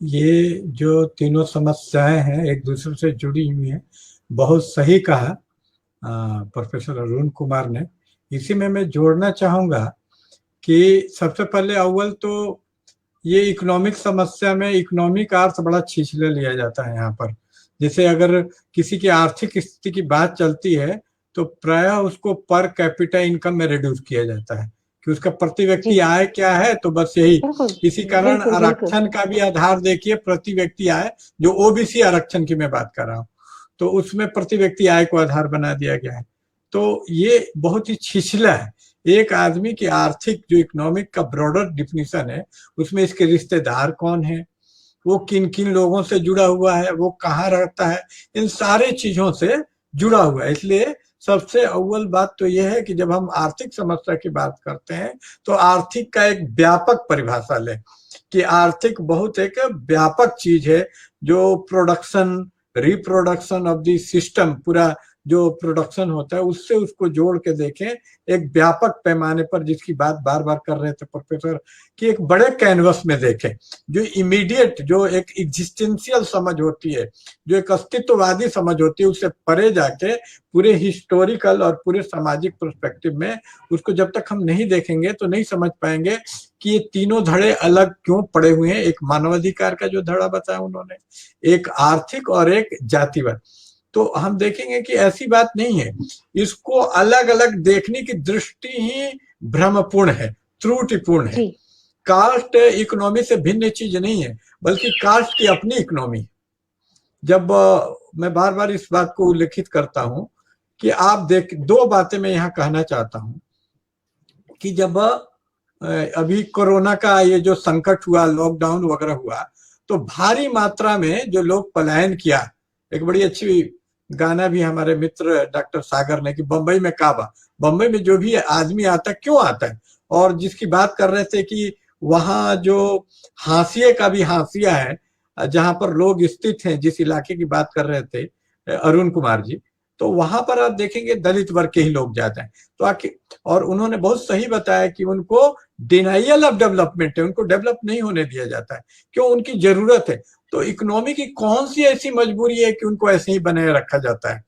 ये जो तीनों समस्याएं हैं एक दूसरे से जुड़ी हुई हैं, बहुत सही कहा प्रोफेसर अरुण कुमार ने। इसी में मैं जोड़ना चाहूंगा कि सबसे पहले अव्वल तो ये इकोनॉमिक समस्या में इकोनॉमिक अर्थ बड़ा छिछले लिया जाता है यहाँ पर। जैसे अगर किसी की आर्थिक स्थिति की बात चलती है तो प्रायः उसको पर कैपिटा इनकम में रिड्यूस किया जाता है कि उसका प्रति व्यक्ति आय क्या है, तो बस यही। इसी कारण आरक्षण का भी आधार देखिए, प्रति व्यक्ति आय, जो ओबीसी आरक्षण की मैं बात कर रहा हूँ, तो उसमें प्रति व्यक्ति आय को आधार बना दिया गया है। तो ये बहुत ही छिछला है। एक आदमी की आर्थिक जो इकोनॉमिक का ब्रॉडर डिफिनीशन है, उसमें इसके रिश्तेदार कौन है, वो किन किन लोगों से जुड़ा हुआ है, वो कहाँ रहता है, इन सारे चीजों से जुड़ा हुआ है। इसलिए सबसे अव्वल बात तो यह है कि जब हम आर्थिक समस्या की बात करते हैं तो आर्थिक का एक व्यापक परिभाषा लें कि आर्थिक बहुत एक व्यापक चीज है जो production, reproduction of the system, पूरा जो प्रोडक्शन होता है उससे उसको जोड़ के देखें एक व्यापक पैमाने पर, जिसकी बात बार बार कर रहे थे प्रोफेसर, कि एक बड़े कैनवस में देखें। जो इमीडिएट, जो एक एग्जिस्टेंशियल समझ होती है, जो एक अस्तित्ववादी समझ होती है, उससे परे जाके पूरे हिस्टोरिकल और पूरे सामाजिक पर्सपेक्टिव में उसको जब तक हम नहीं देखेंगे तो नहीं समझ पाएंगे कि ये तीनों धड़े अलग क्यों पड़े हुए हैं। एक मानवाधिकार का जो धड़ा बताया उन्होंने, एक आर्थिक और एक जातिवाद। तो हम देखेंगे कि ऐसी बात नहीं है, इसको अलग अलग देखने की दृष्टि ही भ्रमपूर्ण है, त्रुटिपूर्ण है। कास्ट इकोनॉमी से भिन्न चीज नहीं है, बल्कि कास्ट की अपनी इकोनॉमी है। जब मैं बार बार इस बात को उल्लेखित करता हूं कि आप देख, दो बातें मैं यहाँ कहना चाहता हूं कि जब अभी कोरोना का ये जो संकट हुआ, लॉकडाउन वगैरह हुआ, तो भारी मात्रा में जो लोग पलायन किया, एक बड़ी अच्छी गाना भी हमारे मित्र डॉक्टर सागर ने कि बंबई में काबा, बंबई में जो भी आदमी आता है क्यों आता है, और जिसकी बात कर रहे थे कि वहां जो हाशिए का भी हाशिया है, जहां पर लोग स्थित हैं, जिस इलाके की बात कर रहे थे अरुण कुमार जी, तो वहां पर आप देखेंगे दलित वर्ग के ही लोग ज्यादा हैं। तो आखिर, और उन्होंने बहुत सही बताया कि उनको डिनाइयल ऑफ डेवलपमेंट है, उनको डेवलप नहीं होने दिया जाता है, क्यों, उनकी जरूरत है। तो इकोनॉमी की कौन सी ऐसी मजबूरी है कि उनको ऐसे ही बनाए रखा जाता है,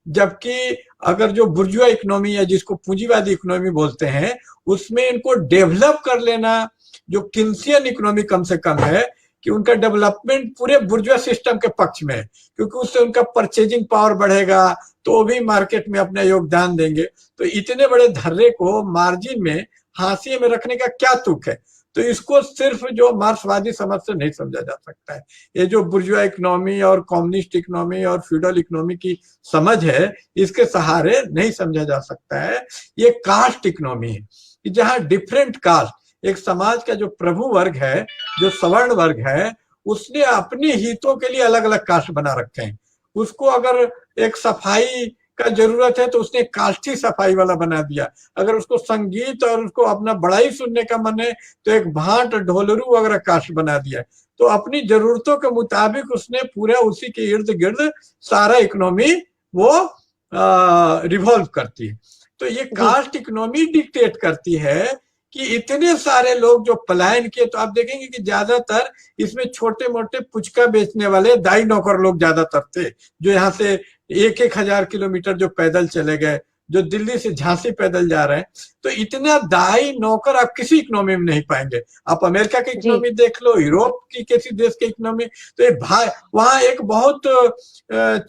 जबकि अगर जो बुर्जुआ इकोनॉमी है, जिसको पूंजीवादी इकोनॉमी बोलते हैं, उसमें इनको डेवलप कर लेना, जो किन्सियन इकोनॉमी कम से कम है कि उनका डेवलपमेंट पूरे बुर्जुआ सिस्टम के पक्ष में है, क्योंकि उससे उनका परचेजिंग पावर बढ़ेगा, तो वो भी मार्केट में अपना योगदान देंगे। तो इतने बड़े धर्रे को मार्जिन में, हाशिए में रखने का क्या तुक है? तो इसको सिर्फ जो मार्क्सवादी समझ से नहीं समझा जा सकता है। ये जो बुर्जुआ इकोनॉमी और कम्युनिस्ट इकोनॉमी और फ्यूडल इकोनॉमी की समझ है, इसके सहारे नहीं समझा जा सकता है। ये कास्ट इकोनॉमी है कि जहां डिफरेंट कास्ट, एक समाज का जो प्रभु वर्ग है, जो सवर्ण वर्ग है, उसने अपने हितों के लिए अलग अलग कास्ट बना रखे हैं। उसको अगर एक सफाई का जरूरत है तो उसने कास्टी सफाई वाला बना दिया, अगर उसको संगीत और उसको अपना बड़ाई सुनने का मन है तो एक भाट ढोलरू वगैरह कास्ट बना दिया। तो अपनी जरूरतों के मुताबिक उसने पूरा उसी के इर्द गिर्द सारा इकोनॉमी वो रिवॉल्व करती है। तो ये कास्ट इकोनॉमी डिक्टेट करती है कि इतने सारे लोग जो पलायन किए, तो आप देखेंगे कि ज्यादातर इसमें छोटे मोटे पुचका बेचने वाले दाई नौकर लोग ज्यादातर थे, जो यहाँ से 1,000 किलोमीटर जो पैदल चले गए, जो दिल्ली से झांसी पैदल जा रहे हैं। तो इतना दाई नौकर आप किसी इकोनॉमी में नहीं पाएंगे। आप अमेरिका की इकोनॉमी देख लो, यूरोप की किसी देश की इकोनॉमी, तो ये भाई वहां एक बहुत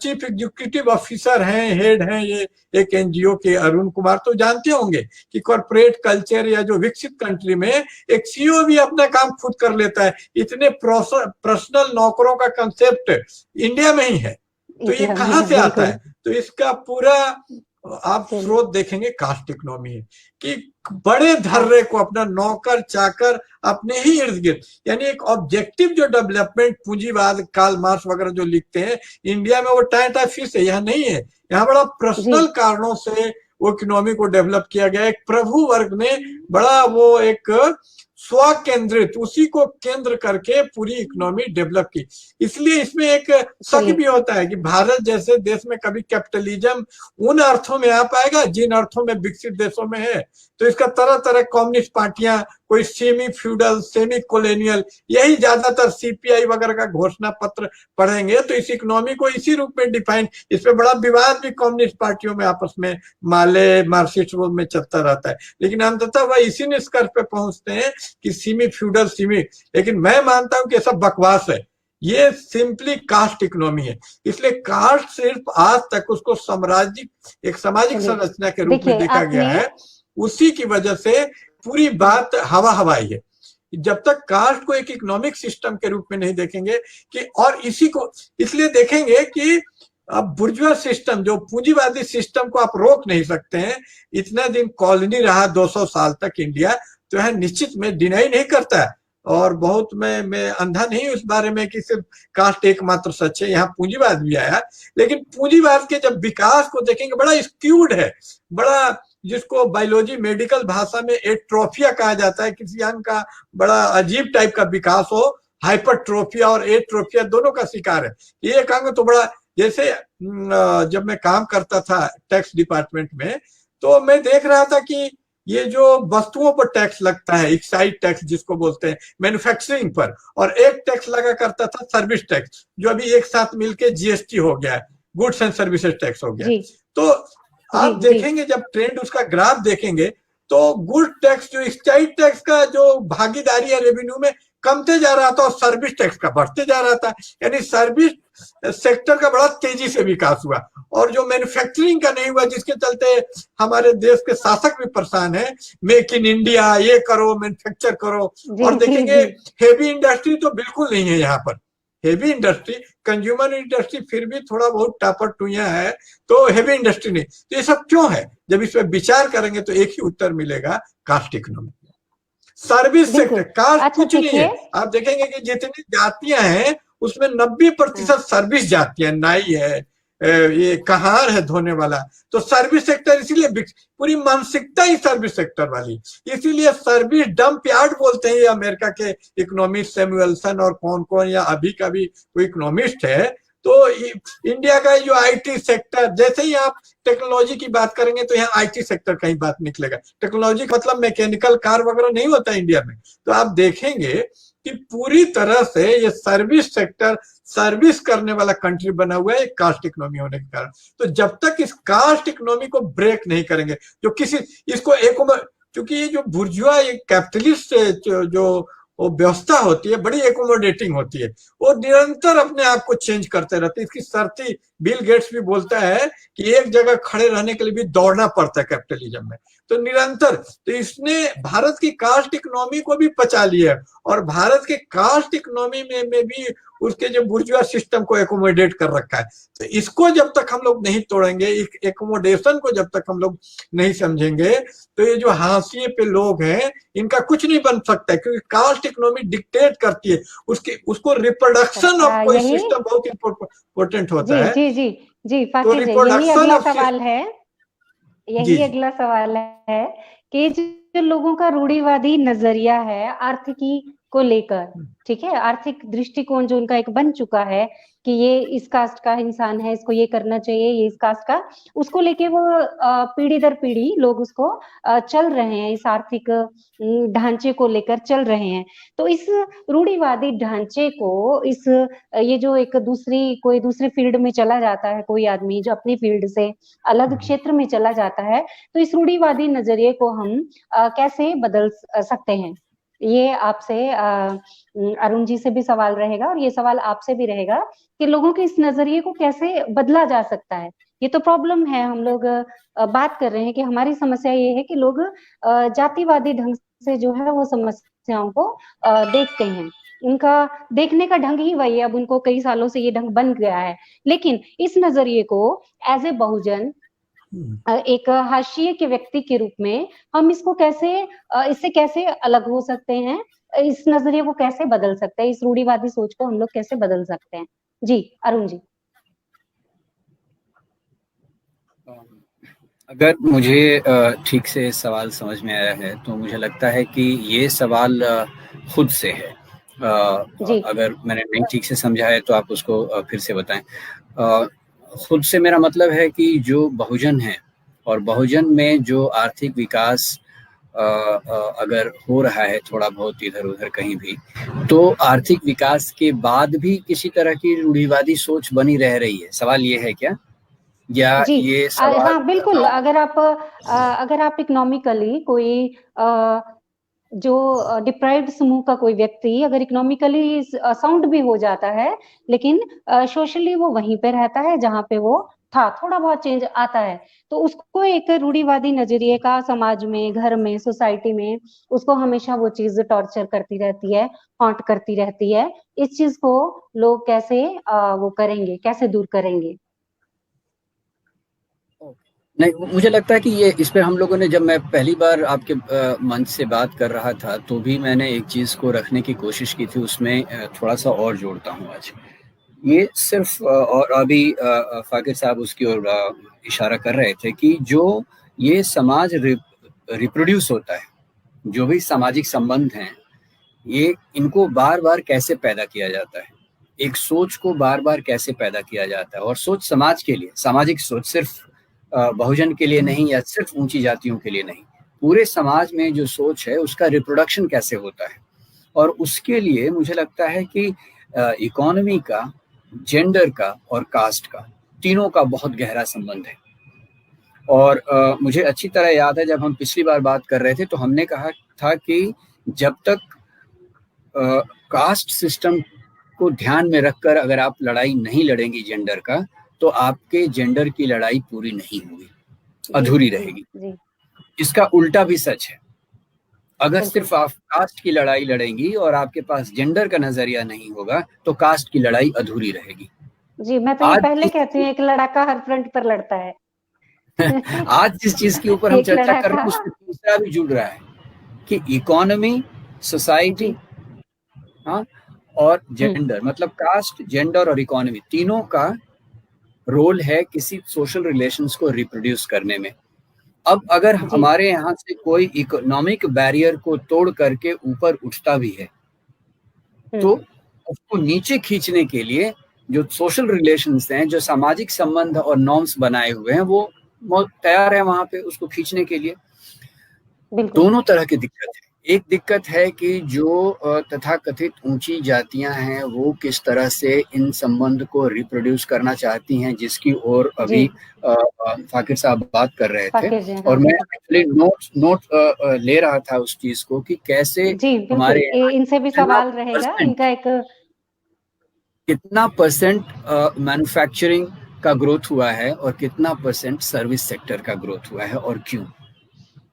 चीफ एग्जीक्यूटिव ऑफिसर हैं, हेड हैं, ये एक एनजीओ के अरुण कुमार, तो जानते होंगे कि कॉर्पोरेट कल्चर या जो विकसित कंट्री में एक सीईओ भी अपना काम खुद कर लेता है। इतने पर्सनल नौकरों का कंसेप्ट इंडिया में ही है, तो ये कहाँ से आता है? तो इसका पूरा आप स्रोत देखेंगे कास्ट इकोनॉमी है कि बड़े धर्रे को अपना नौकर चाकर अपने ही इर्द गिर्द, यानी एक ऑब्जेक्टिव जो डेवलपमेंट पूंजीवाद, कार्ल मार्क्स वगैरह जो लिखते हैं, इंडिया में वो टाइटा फिश है, यहाँ नहीं है। यहाँ बड़ा पर्सनल कारणों से वो इकोनॉमी को डेवलप किया गया। एक प्रभु वर्ग ने बड़ा वो एक स्व केंद्रित, उसी को केंद्र करके पूरी इकोनॉमी डेवलप की। इसलिए इसमें एक शक भी होता है कि भारत जैसे देश में कभी कैपिटलिज्म उन अर्थों में आ पाएगा जिन अर्थों में विकसित देशों में है। तो इसका तरह तरह कम्युनिस्ट पार्टियां, कोई सेमी फ्यूडल, सेमी कॉलोनियल, यही ज्यादातर सीपीआई वगैरह का घोषणा पत्र पढ़ेंगे तो इस इकोनॉमी को इसी रूप में डिफाइन, इस पे बड़ा विवाद भी कम्युनिस्ट पार्टियों में आपस में माले मार्क्सिस्ट में चलता रहता है, लेकिन अंततः वह इसी निष्कर्ष पे पहुंचते हैं कि सेमी फ्यूडल लेकिन मैं मानता हूं कि सब बकवास है, ये सिंपली कास्ट इकोनॉमी है। इसलिए कास्ट सिर्फ आज तक उसको एक सामाजिक संरचना के रूप में देखा गया है, उसी की वजह से पूरी बात हवा हवाई है। जब तक कास्ट को एक इकोनॉमिक सिस्टम के रूप में नहीं देखेंगे कि, और इसी को इसलिए देखेंगे कि अब बुर्जुआ सिस्टम, जो पूंजीवादी सिस्टम को आप रोक नहीं सकते हैं। इतना दिन कॉलोनी रहा 200 साल तक इंडिया, तो है निश्चित में डिनाई नहीं करता है, और बहुत मैं अंधा नहीं हूं इस बारे में कि सिर्फ कास्ट एकमात्र सच है, यहाँ पूंजीवाद भी आया, लेकिन पूंजीवाद के जब विकास को देखेंगे बड़ा स्क्यूड है, बड़ा, जिसको बायोलॉजी मेडिकल भाषा में एट्रोफिया कहा जाता है, किसी अंग का बड़ा अजीब टाइप का विकास हो, हाइपरट्रोफिया और एट्रोफिया दोनों का शिकार है। एक अंग तो बड़ा, जैसे जब मैं काम करता था टैक्स डिपार्टमेंट में, तो मैं देख रहा था कि ये जो वस्तुओं पर टैक्स लगता है, एक्साइज टैक्स जिसको बोलते हैं मैन्युफैक्चरिंग पर, और एक टैक्स लगा करता था सर्विस टैक्स, जो अभी एक साथ मिलके जीएसटी हो गया है, गुड्स एंड सर्विसेज टैक्स हो गया। तो आप देखेंगे जब ट्रेंड उसका ग्राफ देखेंगे तो गुड टैक्स, जो एक्साइज टैक्स का जो भागीदारी है रेवेन्यू में कमते जा रहा था और सर्विस टैक्स का बढ़ते जा रहा था, यानी सर्विस सेक्टर का बड़ा तेजी से विकास हुआ, और जो मैन्युफैक्चरिंग का नहीं हुआ, जिसके चलते हमारे देश के शासक भी परेशान है, मेक इन इंडिया, ये करो, मैन्युफैक्चर करो। और देखेंगे हेवी इंडस्ट्री तो बिल्कुल नहीं है यहाँ पर, हेवी इंडस्ट्री, कंज्यूमर इंडस्ट्री फिर भी थोड़ा बहुत टापर टुइया है, तो हेवी इंडस्ट्री नहीं। तो ये सब क्यों है? जब इस पर विचार करेंगे तो एक ही उत्तर मिलेगा, cost economy. Service sector, cost कुछ नहीं है। आप देखेंगे कि जितनी जातियां हैं उसमें 90% सर्विस जातियां, नाई है, ये कहार है धोने वाला, तो सर्विस सेक्टर इसीलिए पूरी मानसिकता ही सर्विस सेक्टर वाली, इसीलिए सर्विस डंप यार्ड बोलते हैं ये अमेरिका के इकोनॉमिस्ट सैमुएल्सन और कौन कौन, या अभी का भी कोई इकोनॉमिस्ट है। तो इंडिया का जो आईटी सेक्टर, जैसे ही आप टेक्नोलॉजी की बात करेंगे तो यहाँ आईटी सेक्टर का ही बात निकलेगा। टेक्नोलॉजी का मतलब मैकेनिकल कार वगैरह नहीं होता इंडिया में। तो आप देखेंगे कि पूरी तरह से ये सर्विस सेक्टर, सर्विस करने वाला कंट्री बना हुआ है कास्ट इकोनॉमी होने के कारण। तो जब तक इस कास्ट इकोनॉमी को ब्रेक नहीं करेंगे, जो किसी इसको एक, क्योंकि ये जो बुर्जुआ, ये कैपिटलिस्ट जो वो व्यवस्था होती है बड़ी एकोमोडेटिंग होती है, वो निरंतर अपने आप को चेंज करते रहते हैं। इसकी शर्ती बिल गेट्स भी बोलता है कि एक जगह खड़े रहने के लिए भी दौड़ना पड़ता है कैपिटलिज्म में, तो निरंतर। तो इसने भारत की कास्ट इकोनॉमी को भी पचा लिया है, और भारत के कास्ट इकोनॉमी में भी उसके जो बुर्जुआ सिस्टम को एकोमोडेट कर रखा है। तो इसको जब तक हम लोग नहीं तोड़ेंगे, एकोमोडेशन को जब तक हम लोग नहीं समझेंगे, तो ये जो हाशिए पे लोग हैं इनका कुछ नहीं बन सकता है, क्योंकि कास्ट इकोनॉमी डिक्टेट करती है उसको रिप्रोडक्शन ऑफ कोई सिस्टम बहुत इंपॉर्टेंट होता है। जी फाकिर जी, यही अगला सवाल है, यही अगला सवाल है कि जो लोगों का रूढ़िवादी नजरिया है आर्थिकी को लेकर, ठीक है, आर्थिक दृष्टिकोण जो उनका एक बन चुका है कि ये इस कास्ट का इंसान है, इसको ये करना चाहिए, ये इस कास्ट का, उसको लेके वो पीढ़ी दर पीढ़ी लोग उसको चल रहे हैं, इस आर्थिक ढांचे को लेकर चल रहे हैं। तो इस रूढ़िवादी ढांचे को, इस ये जो एक कोई दूसरी फील्ड में चला जाता है, कोई आदमी जो अपनी फील्ड से अलग क्षेत्र में चला जाता है, तो इस रूढ़िवादी नजरिए को हम कैसे बदल सकते हैं? ये आपसे अरुण जी से भी सवाल रहेगा, और ये सवाल आपसे भी रहेगा कि लोगों के इस नजरिए को कैसे बदला जा सकता है। ये तो प्रॉब्लम है, हम लोग बात कर रहे हैं कि हमारी समस्या ये है कि लोग जातिवादी ढंग से जो है वो समस्याओं को देखते हैं, उनका देखने का ढंग ही वही है, अब उनको कई सालों से ये ढंग बन गया है। लेकिन इस नजरिए को एज ए बहुजन, एक हाशिए के व्यक्ति के रूप में हम इससे कैसे अलग हो सकते हैं, इस नजरिए को कैसे बदल सकते हैं, इस रूढ़िवादी सोच को हम लोग कैसे बदल सकते हैं? जी अरुण जी। अगर मुझे ठीक से सवाल समझ में आया है तो मुझे लगता है कि ये सवाल खुद से है। जी अगर मैंने नहीं ठीक से समझा है तो आप उसको फिर से बताएं। अ, खुद से मेरा मतलब है कि जो बहुजन है और बहुजन में जो आर्थिक विकास अगर हो रहा है थोड़ा बहुत इधर उधर कहीं भी, तो आर्थिक विकास के बाद भी किसी तरह की रूढ़िवादी सोच बनी रह रही है। सवाल ये है क्या, या जी ये सवाल हाँ बिल्कुल, अगर आप इकोनॉमिकली कोई जो डिप्राइव्ड समूह का कोई व्यक्ति अगर इकोनॉमिकली साउंड भी हो जाता है, लेकिन सोशली वो वहीं पे रहता है जहाँ पे वो था, थोड़ा बहुत चेंज आता है, तो उसको एक रूढ़िवादी नजरिए का समाज में, घर में, सोसाइटी में उसको हमेशा वो चीज टॉर्चर करती रहती है, हॉन्ट करती रहती है। इस चीज को लोग कैसे वो करेंगे, कैसे दूर करेंगे? नहीं, मुझे लगता है कि ये इस पे हम लोगों ने, जब मैं पहली बार आपके मंच से बात कर रहा था तो भी मैंने एक चीज़ को रखने की कोशिश की थी, उसमें थोड़ा सा और जोड़ता हूँ आज। ये सिर्फ और अभी फाकिर साहब उसकी ओर इशारा कर रहे थे कि जो ये समाज रिप्रोड्यूस होता है, जो भी सामाजिक संबंध हैं, ये इनको बार बार कैसे पैदा किया जाता है, एक सोच को बार बार कैसे पैदा किया जाता है। और सोच समाज के लिए, सामाजिक सोच सिर्फ बहुजन के लिए नहीं या सिर्फ ऊंची जातियों के लिए नहीं, पूरे समाज में जो सोच है उसका रिप्रोडक्शन कैसे होता है। और उसके लिए मुझे लगता है कि इकोनॉमी का, जेंडर का और कास्ट का, तीनों का बहुत गहरा संबंध है। और मुझे अच्छी तरह याद है जब हम पिछली बार बात कर रहे थे तो हमने कहा था कि जब तक कास्ट सिस्टम को ध्यान में रखकर अगर आप लड़ाई नहीं लड़ेंगी जेंडर का, तो आपके जेंडर की लड़ाई पूरी नहीं होगी, अधूरी रहेगी। जी इसका उल्टा भी सच है। अगर बिल्कुल सिर्फ आप कास्ट की लड़ाई लड़ेंगी और आपके पास जेंडर का नजरिया नहीं होगा तो कास्ट की लड़ाई अधूरी रहेगी। जी, मैं तो ये आज पहले कहती हूँ, एक लड़ाका हर फ्रंट पर लड़ता है। आज जिस चीज के ऊपर हम एक चर्चा कर रहे लड़ाका, हैं उससे तीसरा भी जुड़ रहा है कि इकोनॉमी, सोसाइटी, जी हाँ, और जेंडर, मतलब कास्ट, जेंडर और इकोनॉमी, तीनों का रोल है किसी सोशल रिलेशंस को रिप्रोड्यूस करने में। अब अगर जी हमारे यहाँ से कोई इकोनॉमिक बैरियर को तोड़ करके ऊपर उठता भी है तो उसको नीचे खींचने के लिए जो सोशल रिलेशंस हैं, जो सामाजिक संबंध और नॉर्म्स बनाए हुए हैं, वो तैयार है वहां पे उसको खींचने के लिए। बिल्कुल दोनों तरह की दिक्कत है। एक दिक्कत है कि जो तथाकथित ऊंची जातियां हैं वो किस तरह से इन संबंध को रिप्रोड्यूस करना चाहती हैं, जिसकी ओर जी अभी फाकिर साहब बात कर रहे थे। फाकिर जी, और हाँ मैं एक्चुअली नोट ले रहा था उस चीज को कि कैसे जी बिल्कुल, हमारे यहाँ इनसे भी कितना सवाल रहेगा, परसेंट इनका एक कितना परसेंट मैन्युफैक्चरिंग का ग्रोथ हुआ है और कितना परसेंट सर्विस सेक्टर का ग्रोथ हुआ है और क्यों।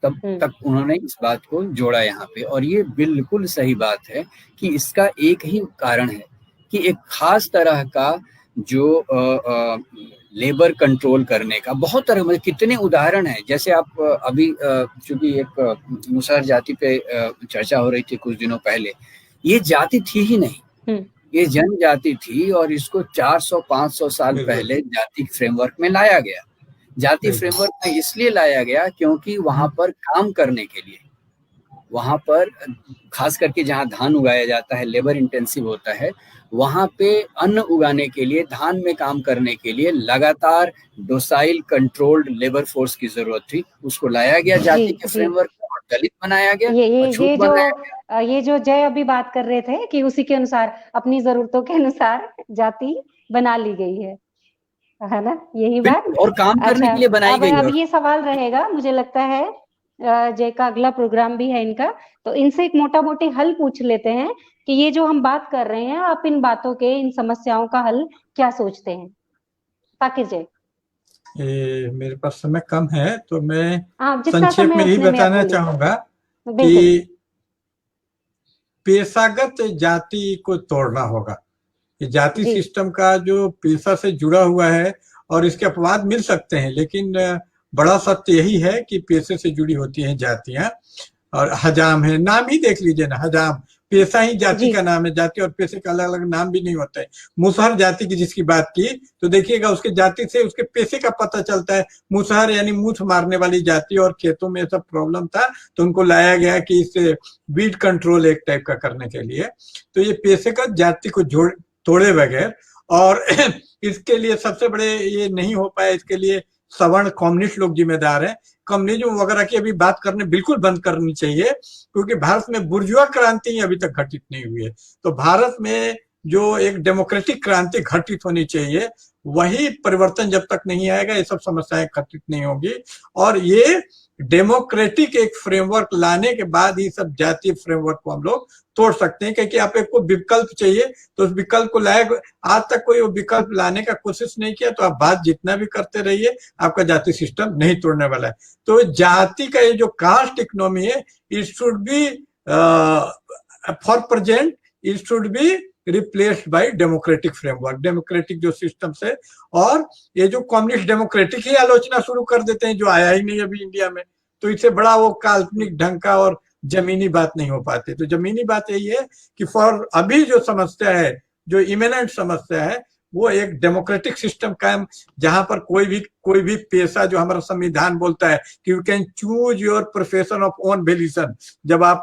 तब तक उन्होंने इस बात को जोड़ा यहाँ पे, और ये बिल्कुल सही बात है कि इसका एक ही कारण है कि एक खास तरह का जो लेबर कंट्रोल करने का बहुत तरह, मतलब कितने उदाहरण हैं। जैसे आप अभी चूंकि एक मुसहर जाति पे चर्चा हो रही थी कुछ दिनों पहले, ये जाति थी ही नहीं, ये जनजाति थी और इसको 400-500 साल पहले जाति फ्रेमवर्क में लाया गया। जाति फ्रेमवर्क में इसलिए लाया गया क्योंकि वहां पर काम करने के लिए, वहां पर खास करके जहां धान उगाया जाता है, लेबर इंटेंसिव होता है, वहां पे अन्न उगाने के लिए, धान में काम करने के लिए लगातार डोसाइल कंट्रोल्ड लेबर फोर्स की जरूरत थी। उसको लाया गया जाति के फ्रेमवर्क में और दलित बनाया गया, अछूत बनाया गया। ये जो जय अभी बात कर रहे थे कि उसी के अनुसार, अपनी जरूरतों के अनुसार जाति बना ली गई है ना, यही बात। और काम करने के लिए बनाई गई। अब ये सवाल रहेगा, मुझे लगता है जय का अगला प्रोग्राम भी है इनका, तो इनसे एक मोटा मोटी हल पूछ लेते हैं कि ये जो हम बात कर रहे हैं, आप इन बातों के, इन समस्याओं का हल क्या सोचते हैं? फाकिर जय। मेरे पास समय कम है तो मैं जितना संक्षेप समय में यही उतने में बताना अपने चाहूंगा बिल्कुल कि पेशागत जाति को तोड़ना होगा। ये जाति जी सिस्टम का जो पेशा से जुड़ा हुआ है, और इसके अपवाद मिल सकते हैं, लेकिन बड़ा सत्य यही है कि पेशे से जुड़ी होती हैं जातियां। और हजाम है, नाम ही देख लीजिए ना, हजाम पेशा ही जाति जी का नाम है, जाति और पेशे का अलग अलग नाम भी नहीं होता है। मुसहर जाति की जिसकी बात की तो देखिएगा उसके जाति से उसके पेशे का पता चलता है। मुसहर यानी मूठ मारने वाली जाति, और खेतों में सब प्रॉब्लम था तो उनको लाया गया कि इससे वीड कंट्रोल एक टाइप का करने के लिए। तो ये पेशे का जाति को तोड़े बगैर, और इसके लिए सबसे बड़े ये नहीं हो पाया, इसके लिए सवर्ण कम्युनिस्ट लोग जिम्मेदार हैं। कम्युनिज्म वगैरह की अभी बात करने बिल्कुल बंद करनी चाहिए, क्योंकि भारत में बुर्जुआ क्रांति ही अभी तक घटित नहीं हुई है। तो भारत में जो एक डेमोक्रेटिक क्रांति घटित होनी चाहिए, वही परिवर्तन जब तक नहीं आएगा ये सब समस्याएं घटित नहीं होगी। और ये डेमोक्रेटिक एक फ्रेमवर्क लाने के बाद ही सब जातीय फ्रेमवर्क को हम लोग तोड़ सकते हैं, क्योंकि आपको विकल्प चाहिए तो उस विकल्प को लाए। आज तक कोई वो विकल्प लाने का कोशिश नहीं किया, तो आप बात जितना भी करते रहिए आपका जाति सिस्टम नहीं तोड़ने वाला है। तो जाति का ये जो कास्ट इकोनॉमी है, it should be for present it should be replaced by democratic framework, democratic जो सिस्टम से। और ये जो कम्युनिस्ट डेमोक्रेटिक ही आलोचना शुरू कर देते हैं, जो आया ही नहीं अभी इंडिया में, तो इससे बड़ा वो काल्पनिक ढंग का और जमीनी बात नहीं हो पाती। तो जमीनी बात यही है कि फॉर अभी जो समस्या है, जो इमिनेंट समस्या है, वो एक डेमोक्रेटिक सिस्टम कायम, जहां पर कोई भी पेशा, जो हमारा संविधान बोलता है कि you can choose your profession of own volition. जब आप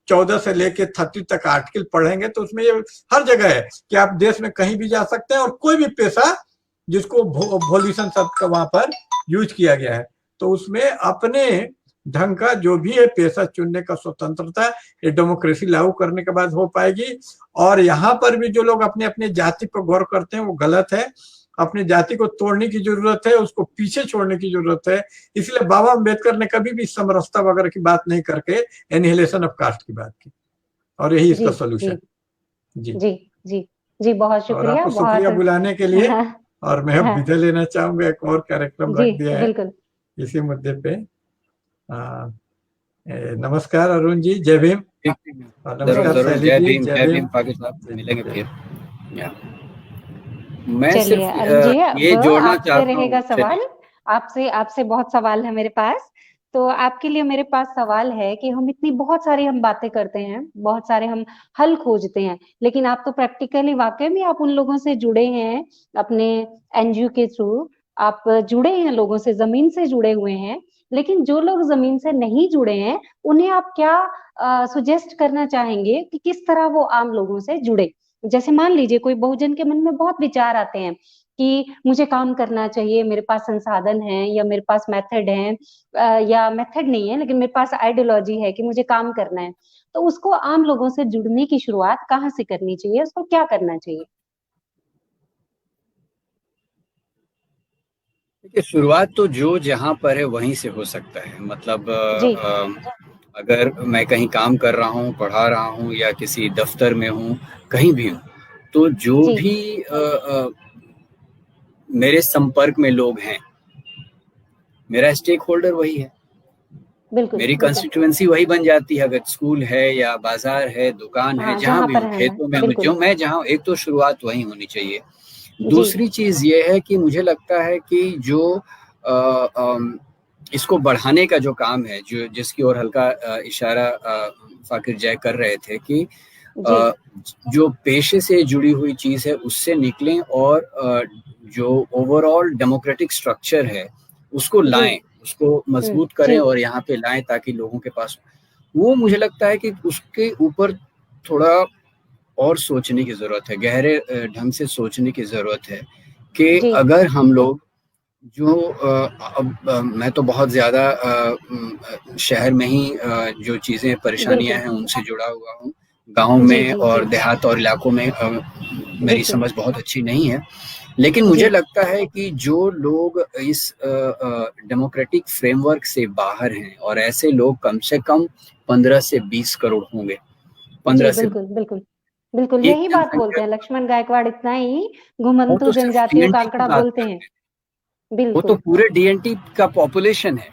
14 से लेके 30 तक आर्टिकल पढ़ेंगे तो उसमें ये हर जगह है कि आप देश में कहीं भी जा सकते हैं, और कोई भी पेशा जिसको वोल्यूशन शब्द का वहां पर यूज किया गया है, तो उसमें अपने ढंग का जो भी है पेशा चुनने का स्वतंत्रता, ये डेमोक्रेसी लागू करने के बाद हो पाएगी। और यहाँ पर भी जो लोग अपने अपने जाति पर गौर करते हैं वो गलत है। अपनी जाति को तोड़ने की जरूरत है, उसको पीछे छोड़ने की जरूरत है। इसलिए बाबा अम्बेडकर ने कभी भी समरसता वगैरह की बात नहीं करके एनिहिलेशन ऑफ कास्ट की बात की, और यही इसका सोल्यूशन। जी जी जी जी, बहुत शुक्रिया। और आपको शुक्रिया बुलाने के लिए। और मैं विदा लेना चाहूंगा, एक और कार्यक्रम रख दिया है बिल्कुल इसी मुद्दे पे। नमस्कार अरुण जी, जय भीम। नमस्कार, जय भीम पाकिस्तान, मिलेंगे फिर। मैं सिर्फ ये जोड़ना चाहता हूँ, रहेगा सवाल आपसे बहुत सवाल है मेरे पास। तो आपके लिए मेरे पास सवाल है कि हम बहुत सारी हम बातें करते हैं, बहुत सारे हम हल खोजते हैं, लेकिन आप तो प्रैक्टिकली वाकई में आप उन लोगों से जुड़े हैं, अपने एनजीओ के थ्रू आप जुड़े हैं, लोगों से जमीन से जुड़े हुए हैं। लेकिन जो लोग जमीन से नहीं जुड़े हैं, उन्हें आप क्या सुजेस्ट करना चाहेंगे कि किस तरह वो आम लोगों से जुड़े? जैसे मान लीजिए कोई बहुजन के मन में बहुत विचार आते हैं कि मुझे काम करना चाहिए, मेरे पास संसाधन है, या मेरे पास मेथड है, या मेथड नहीं है लेकिन मेरे पास आइडियोलॉजी है कि मुझे काम करना है। तो उसको आम लोगों से जुड़ने की शुरुआत कहाँ से करनी चाहिए, उसको क्या करना चाहिए? देखिए, शुरुआत तो जो जहाँ पर है वहीं से हो सकता है। मतलब अगर मैं कहीं काम कर रहा हूँ, पढ़ा रहा हूँ, या किसी दफ्तर में हूँ, कहीं भी हूँ, तो जो भी मेरे संपर्क में लोग हैं, मेरा स्टेक होल्डर वही है, मेरी कंस्टिट्यूएंसी वही बन जाती है। अगर स्कूल है या बाजार है, दुकान है, जहाँ भी हूँ, खेतों में हूँ, जो मैं जहाँ, एक तो शुरुआत वही होनी चाहिए। दूसरी चीज ये है कि मुझे लगता है कि जो इसको बढ़ाने का जो काम है, जो जिसकी ओर हल्का इशारा फाकिर जय कर रहे थे, कि जो पेशे से जुड़ी हुई चीज है उससे निकलें, और जो ओवरऑल डेमोक्रेटिक स्ट्रक्चर है उसको लाएं, उसको मजबूत करें और यहाँ पे लाएं, ताकि लोगों के पास वो, मुझे लगता है कि उसके ऊपर थोड़ा और सोचने की जरूरत है, गहरे ढंग से सोचने की जरूरत है कि अगर हम लोग जो मैं तो बहुत ज्यादा शहर में ही जो चीजें परेशानियां हैं उनसे जुड़ा हुआ हूँ, गांव में और देहात और इलाकों में मेरी समझ बहुत अच्छी नहीं है। लेकिन मुझे लगता है कि जो लोग इस डेमोक्रेटिक फ्रेमवर्क से बाहर हैं, और ऐसे लोग कम से कम 15 से 20 करोड़ होंगे। 15 से बिल्कुल यही बात बोलते हैं लक्ष्मण गायकवाड़, इतना ही घुमंतु जनजातियों का आंकड़ा बोलते हैं। वो तो पूरे डीएनटी का पॉपुलेशन है,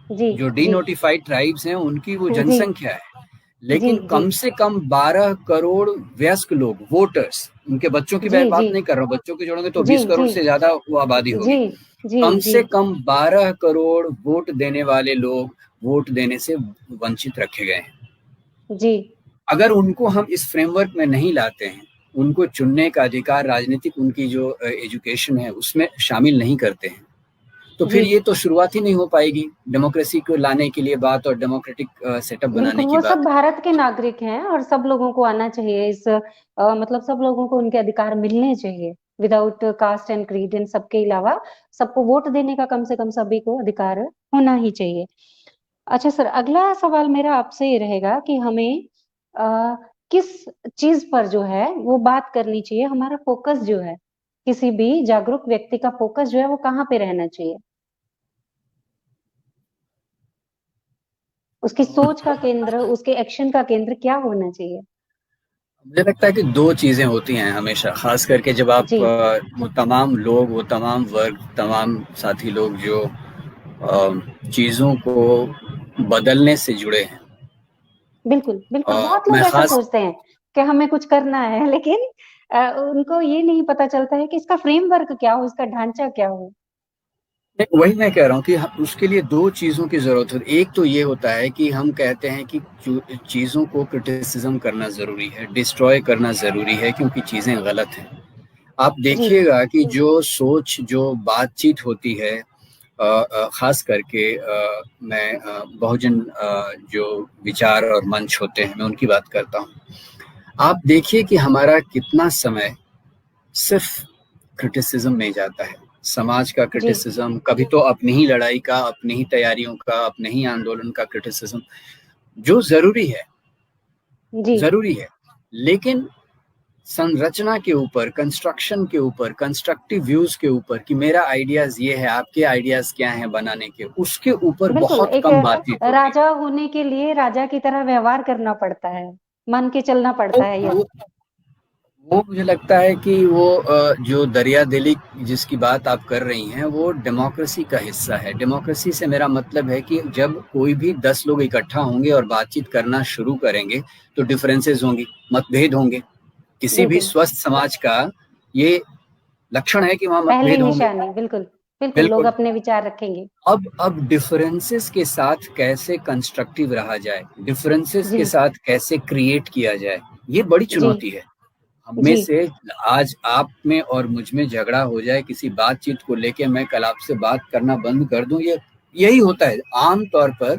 जो डीनोटिफाइड ट्राइब्स हैं उनकी वो जनसंख्या है। लेकिन कम से कम 12 करोड़ वयस्क लोग, वोटर्स, उनके बच्चों की मैं बात नहीं कर रहा हूँ, बच्चों के जोड़ोगे तो 20 करोड़ से ज्यादा वो आबादी होगी। कम से कम 12 करोड़ वोट देने वाले लोग वोट देने से वंचित रखे गए हैं। अगर उनको हम इस फ्रेमवर्क में नहीं लाते हैं, उनको चुनने का अधिकार, राजनीतिक उनकी जो एजुकेशन है उसमें शामिल नहीं करते हैं, तो फिर ये तो शुरुआत ही नहीं हो पाएगी डेमोक्रेसी को लाने के लिए बात और डेमोक्रेटिक सेटअप बनाने की वो बात। सब भारत के नागरिक हैं और सब लोगों को आना चाहिए इस मतलब सब लोगों को उनके अधिकार मिलने चाहिए विदाउट कास्ट एंड क्रीड, इन सबके अलावा सबको वोट देने का कम से कम सभी को अधिकार होना ही चाहिए। अच्छा सर, अगला सवाल मेरा आपसे ये रहेगा कि हमें किस चीज पर जो है वो बात करनी चाहिए, हमारा फोकस जो है, किसी भी जागरूक व्यक्ति का फोकस जो है वो कहाँ पे रहना चाहिए, उसकी सोच का केंद्र, उसके एक्शन का केंद्र क्या होना चाहिए? मुझे लगता है कि दो चीजें होती हैं हमेशा, खास करके जब आप जी वो तमाम लोग, वो तमाम वर्ग, तमाम साथी लोग जो चीजों को बदलने से जुड़े हैं। बिल्कुल बिल्कुल, बहुत लोग मैं ऐसा खास सोचते हैं कि हमें कुछ करना है, लेकिन उनको ये नहीं पता चलता है कि इसका फ्रेमवर्क क्या हो, इसका ढांचा क्या हो। वही मैं कह रहा हूँ कि उसके लिए दो चीज़ों की ज़रूरत होती है। एक तो ये होता है कि हम कहते हैं कि चीज़ों को क्रिटिसिज्म करना ज़रूरी है, डिस्ट्रॉय करना ज़रूरी है क्योंकि चीज़ें गलत हैं। आप जी देखिएगा कि जो सोच, जो बातचीत होती है, खास करके मैं बहुजन जो विचार और मंच होते हैं, मैं उनकी बात करता हूँ। आप देखिए कि हमारा कितना समय सिर्फ क्रिटिसिज्म में जाता है, समाज का जी क्रिटिसिज्म, कभी तो अपनी ही लड़ाई का, अपनी ही तैयारियों का, अपने ही आंदोलन का क्रिटिसिज्म, जो जी जरूरी है, लेकिन संरचना के ऊपर, कंस्ट्रक्शन के ऊपर, कंस्ट्रक्टिव व्यूज के ऊपर कि मेरा आइडियाज ये है, आपके आइडियाज क्या हैं बनाने के, उसके ऊपर बिल्कुल, बहुत एक कम बातचीत होती है। राजा होने के लिए राजा की तरह व्यवहार करना पड़ता है, मान के चलना तो पड़ता है। यस वो मुझे लगता है कि वो जो दरिया दिली जिसकी बात आप कर रही हैं, वो डेमोक्रेसी का हिस्सा है। डेमोक्रेसी से मेरा मतलब है कि जब कोई भी 10 लोग इकट्ठा होंगे और बातचीत करना शुरू करेंगे तो डिफरेंसेस होंगी, मतभेद होंगे। किसी भी बिल्कुल, स्वस्थ समाज का ये लक्षण है कि वहाँ पहली मतभेद होंगे। निशानी, बिल्कुल बिल्कुल, लोग बिल्कुल। अपने विचार रखेंगे। अब डिफरेंसेस के साथ कैसे कंस्ट्रक्टिव रहा जाए, डिफरेंसेस के जी साथ कैसे क्रिएट किया जाए, ये बड़ी जी चुनौती है। हम में जी से आज आप में और मुझ में झगड़ा हो जाए किसी बातचीत को लेके, मैं कल आपसे बात करना बंद कर दूं, ये यही होता है आम तौर पर।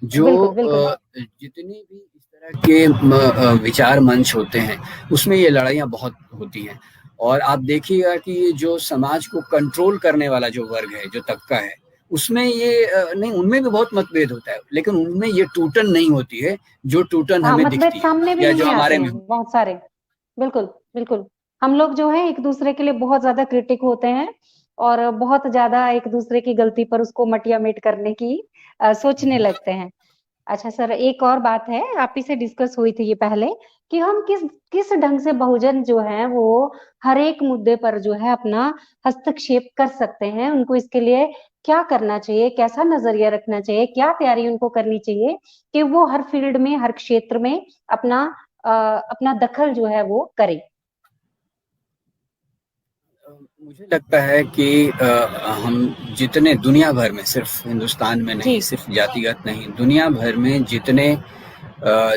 जो बिल्कुल बिल्कुल जितने भी इस तरह के विचार मंच होते हैं उसमें ये लड़ाइयाँ बहुत होती हैं। और आप देखिएगा कि ये जो समाज को कंट्रोल करने वाला जो वर्ग है, जो तबका है, उसमें ये नहीं, उनमें भी बहुत मतभेद होता है, लेकिन उनमें ये टूटन नहीं होती है जो टूटन हाँ, हमें मतभेद दिखती है सामने भी या जो नहीं आते हमारे में हैं होती बहुत सारे। बिल्कुल बिल्कुल, हम लोग जो है एक दूसरे के लिए बहुत ज्यादा क्रिटिक होते हैं और बहुत ज्यादा एक दूसरे की गलती पर उसको मटिया मेट करने की सोचने है। लगते हैं। अच्छा सर, एक और बात है, आप ही से डिस्कस हुई थी ये पहले, कि हम किस किस ढंग से बहुजन जो है वो हर एक मुद्दे पर जो है अपना हस्तक्षेप कर सकते हैं, उनको इसके लिए क्या करना चाहिए, कैसा नजरिया रखना चाहिए, क्या तैयारी उनको करनी चाहिए कि वो हर फील्ड में, हर क्षेत्र में अपना अपना दखल जो है वो करे। मुझे लगता है कि हम जितने दुनिया भर में, सिर्फ हिंदुस्तान में जी नहीं, सिर्फ जातिगत नहीं, दुनिया भर में जितने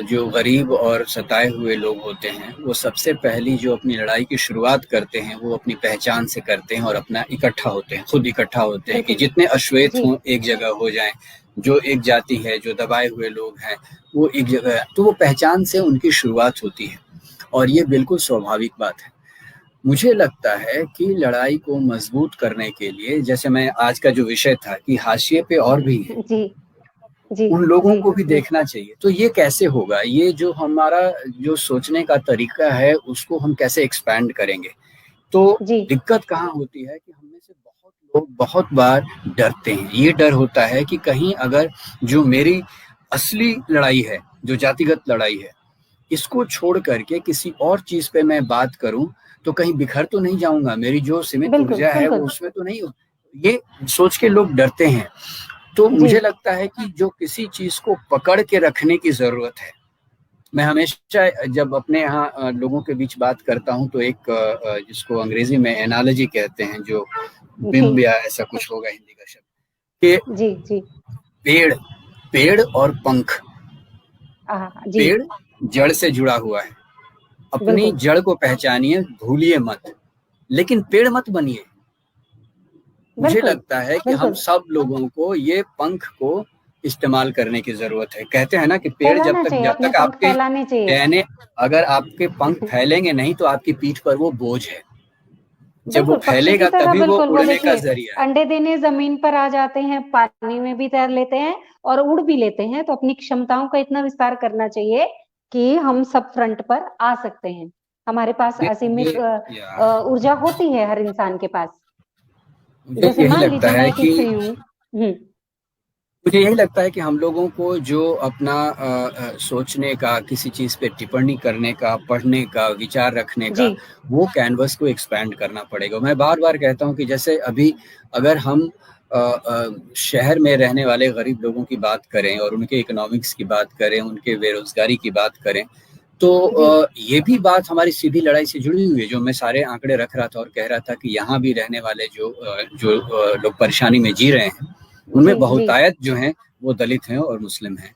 जो गरीब और सताए हुए लोग होते हैं, वो सबसे पहली जो अपनी लड़ाई की शुरुआत करते हैं वो अपनी पहचान से करते हैं और अपना इकट्ठा होते हैं, खुद इकट्ठा होते हैं कि बिल्कुल जितने अश्वेत जी हों एक जगह हो जाएं, जो एक जाति है, जो दबाए हुए लोग हैं वो एक जगह, तो वो पहचान से उनकी शुरुआत होती है और ये बिल्कुल स्वाभाविक बात है। मुझे लगता है कि लड़ाई को मजबूत करने के लिए, जैसे मैं आज का जो विषय था कि हाशिए पे और भी हैं, जी जी उन लोगों जी को भी जी देखना चाहिए। तो ये कैसे होगा, ये जो हमारा जो सोचने का तरीका है उसको हम कैसे एक्सपैंड करेंगे। तो जी दिक्कत कहाँ होती है कि हम में से बहुत लोग बहुत बार डरते हैं। ये डर होता है कि कहीं अगर जो मेरी असली लड़ाई है, जो जातिगत लड़ाई है, इसको छोड़ करके किसी और चीज पे मैं बात करूं तो कहीं बिखर तो नहीं जाऊंगा, मेरी जो सीमित बिल्कुल ऊर्जा है वो बिल्कुल उसमें तो नहीं हो। ये सोच के लोग डरते हैं। तो जी मुझे लगता है कि जो किसी चीज को पकड़ के रखने की जरूरत है, मैं हमेशा जब अपने यहाँ लोगों के बीच बात करता हूँ तो एक जिसको अंग्रेजी में एनालॉजी कहते हैं, जो जी बिंब या ऐसा कुछ होगा हिंदी का शब्द, कि जी जी पेड़ पेड़ और पंख, हाँ जी पेड़ जड़ से जुड़ा हुआ है। अपनी बिल्कुल जड़ को पहचानिए, भूलिए मत, लेकिन पेड़ मत बनिए। मुझे बिल्कुल लगता है कि हम बिल्कुल सब लोगों को ये पंख को इस्तेमाल करने की जरूरत है। कहते हैं ना कि पेड़ फैलाना चाहिए, जब अपने तक पंख आपके फैलाने चाहिए। कहने, अगर आपके पंख फैलेंगे नहीं तो आपकी पीठ पर वो बोझ है। जब वो बिल्कुल पक्षी की फैलेगा तरह, तभी वो बिल्कुल। वो उड़ने का देखिए, जरिया है। अंडे देने जमीन पर आ जाते हैं, पानी में भी तैर लेते हैं और उड़ भी लेते हैं। तो अपनी क्षमताओं का इतना विस्तार करना चाहिए कि हम सब फ्रंट पर आ सकते हैं। हमारे पास असीमित या ऊर्जा होती है हर इंसान के पास। मुझे जैसे यही मान लगता लीजिए है मैं एक कि स्त्री हूँ। मुझे यही लगता है कि हम लोगों को जो अपना सोचने का, किसी चीज़ पे टिप्पणी करने का, पढ़ने का, विचार रखने जी का, वो कैनवस को एक्सपैंड करना पड़ेगा। मैं बार-बार कहता हूँ कि जैसे अभी अगर हम शहर में रहने वाले गरीब लोगों की बात करें और उनके इकोनॉमिक्स की बात करें, उनके बेरोज़गारी की बात करें, तो ये भी बात हमारी सीधी लड़ाई से जुड़ी हुई है। जो मैं सारे आंकड़े रख रहा था और कह रहा था कि यहाँ भी रहने वाले जो लोग परेशानी में जी रहे हैं, उनमें जी जी बहुतायत जो हैं वो दलित हैं और मुस्लिम हैं।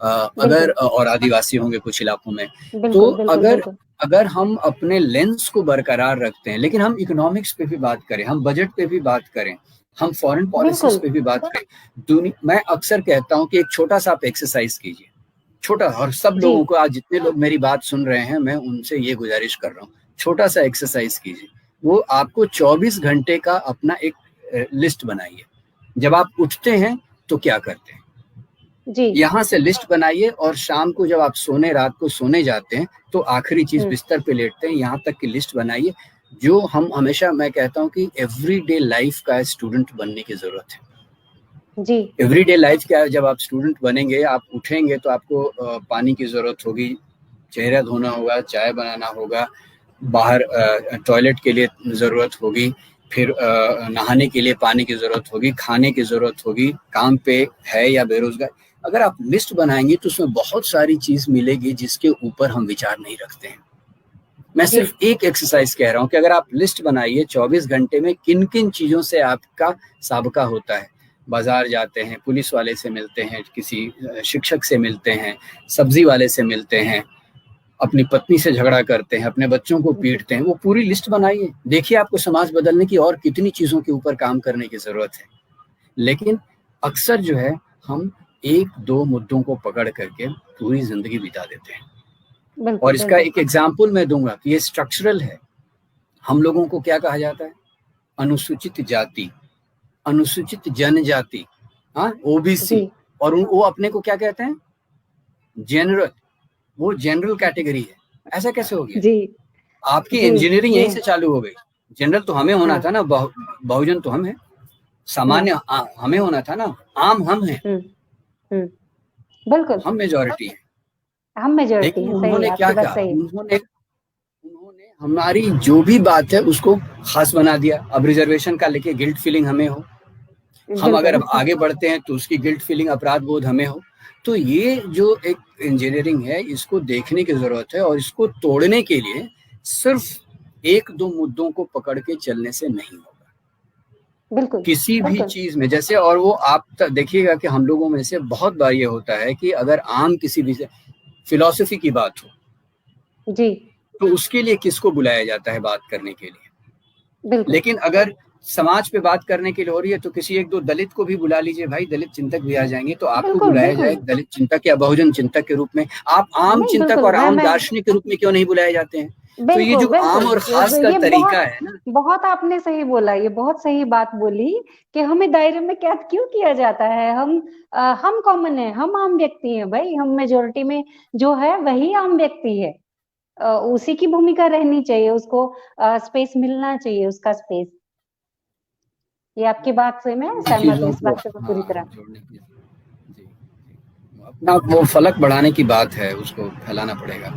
बिल्कुल और आदिवासी होंगे कुछ इलाकों में। तो बिल्कुल बिल्कुल अगर बिल्कुल अगर हम अपने लेंस को बरकरार रखते हैं, लेकिन हम इकोनॉमिक्स पे भी बात करें, हम बजट पे भी बात करें, हम फॉरेन पॉलिसीज बिल्कुल पे भी बात करें, मैं अक्सर कहता हूँ कि एक छोटा सा आप एक्सरसाइज कीजिए, छोटा। और सब जी लोगों को, आज जितने लोग मेरी बात सुन रहे हैं, मैं उनसे ये गुजारिश कर रहा हूँ, छोटा सा एक्सरसाइज कीजिए। वो आपको 24 घंटे का अपना एक लिस्ट बनाइए। जब आप उठते हैं तो क्या करते हैं, जी यहाँ से लिस्ट बनाइए, और शाम को जब आप रात को सोने जाते हैं तो आखिरी चीज बिस्तर पे लेटते हैं, यहाँ तक की लिस्ट बनाइए। जो हम हमेशा, मैं कहता हूँ कि एवरीडे लाइफ का स्टूडेंट बनने की जरूरत है। जी एवरीडे लाइफ क्या है, जब आप स्टूडेंट बनेंगे, आप उठेंगे तो आपको पानी की जरूरत होगी, चेहरा धोना होगा, चाय बनाना होगा, बाहर टॉयलेट के लिए जरूरत होगी, फिर नहाने के लिए पानी की जरूरत होगी, खाने की जरूरत होगी, काम पे है या बेरोजगार। अगर आप लिस्ट बनाएंगे तो उसमें बहुत सारी चीज मिलेगी जिसके ऊपर हम विचार नहीं रखते हैं। मैं जी सिर्फ एक एक्सरसाइज कह रहा हूँ कि अगर आप लिस्ट बनाइए 24 घंटे में किन किन चीजों से आपका साबका होता है। बाजार जाते हैं, पुलिस वाले से मिलते हैं, किसी शिक्षक से मिलते हैं, सब्जी वाले से मिलते हैं, अपनी पत्नी से झगड़ा करते हैं, अपने बच्चों को पीटते हैं, वो पूरी लिस्ट बनाइए। देखिए आपको समाज बदलने की और कितनी चीजों के ऊपर काम करने की जरूरत है। लेकिन अक्सर जो है, हम एक दो मुद्दों को पकड़ करके पूरी जिंदगी बिता देते हैं। और बिल्कुल इसका बिल्कुल एक एग्जाम्पल मैं दूंगा कि ये स्ट्रक्चरल है। हम लोगों को क्या कहा जाता है, अनुसूचित जाति, अनुसूचित जनजाति, हाँ, ओबीसी। जी और वो अपने को क्या कहते हैं, जनरल। वो जनरल कैटेगरी है। ऐसा कैसे हो गया? जी आपकी जी इंजीनियरिंग ये यहीं से चालू हो गई। जनरल तो हमें होना हाँ था ना, बहुजन तो हम हैं, हम्म सामान्य हमें होना था ना, आम हम हैं, हम्म हम्म बिल्कुल। हम मेजॉरिटी हैं। हम मेजोरिटी लेकिन है, सही उन्होंने है, क्या आपकी बात कहा, सही है। उन्होंने हमारी जो भी बात है उसको खास बना दिया। अब रिजर्वेशन का लेके गिल्ट फीलिंग हमें हो, हम अगर बिल्कुल अब आगे बढ़ते हैं तो उसकी गिल्ट फीलिंग, अपराध बोध हमें हो। तो ये जो एक इंजीनियरिंग है, इसको देखने की जरूरत है, और इसको तोड़ने के लिए सिर्फ एक दो मुद्दों को पकड़ के चलने से नहीं होगा। बिल्कुल किसी भी बिल्कुल चीज में जैसे, और वो आप देखिएगा कि हम लोगों में से बहुत बार ये होता है कि अगर आम किसी भी फिलॉसफी की बात हो जी तो उसके लिए किसको बुलाया जाता है बात करने के लिए। बिल्कुल लेकिन अगर समाज पे बात करने के लिए हो रही है तो किसी एक दो दलित को भी बुला लीजिए, भाई दलित चिंतक भी आ जाएंगे, तो आपको बिल्कुल बुलाया जाए बिल्कुल दलित चिंतक या बहुजन चिंतक के रूप में। आप आम नहीं चिंतक बिल्कुल और आम मैं दार्शनिक के रूप में क्यों नहीं बुलाए जाते हैं? तो ये बिल्कुल जो बिल्कुल आम और खास का ये तरीका बहुत है ना। बहुत आपने सही बोला, ये बहुत सही बात बोली कि हमें दायरे में कैद क्यों किया जाता है। हम कॉमन है, हम आम व्यक्ति हैं भाई, हम मेजोरिटी में जो है वही आम व्यक्ति है। उसी की भूमिका रहनी चाहिए, उसको स्पेस मिलना चाहिए, उसका स्पेस। ये आपकी बात से मैं सहमत हूँ, चीजों इस को, बात से मैं पूरी हाँ, तरह। जोड़ने की, जी, अपना वो फलक बढ़ाने की बात है, उसको फैलाना पड़ेगा।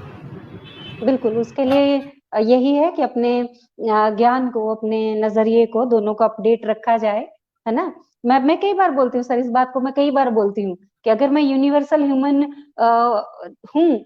बिल्कुल, उसके लिए यही है कि अपने ज्ञान को, अपने नजरिए को, दोनों को अपडेट रखा जाए, है ना। मैं कई बार बोलती हूँ सर, इस बात को मैं कई बार बोलती हूँ कि अगर मैं यूनिवर्सल ह्यूमन हूँ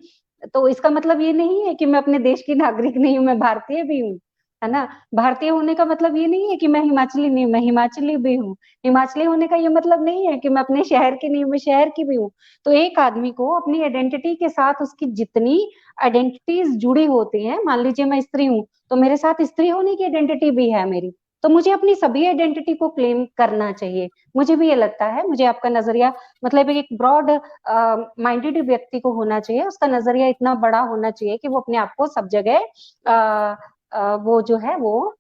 तो इसका मतलब ये नहीं है कि मैं अपने देश की नागरिक नहीं हूँ, मैं भारतीय भी हूँ। है ना। भारतीय होने का मतलब ये नहीं है कि मैं हिमाचली नहीं, मैं हिमाचली भी हूँ। हिमाचली होने का ये मतलब नहीं है कि मैं अपने शहर की नहीं, मैं शहर की भी हूँ। तो एक आदमी को अपनी आइडेंटिटी के साथ उसकी जितनी आइडेंटिटीज जुड़ी होती हैं, मान लीजिए मैं स्त्री हूँ तो मेरे साथ स्त्री होने की आइडेंटिटी भी है मेरी, तो मुझे अपनी सभी आइडेंटिटी को क्लेम करना चाहिए। मुझे भी ये लगता है, मुझे आपका नजरिया मतलब एक ब्रॉड माइंडेड व्यक्ति को होना चाहिए, उसका नजरिया इतना बड़ा होना चाहिए कि वो अपने आप को सब जगह वो जो है वो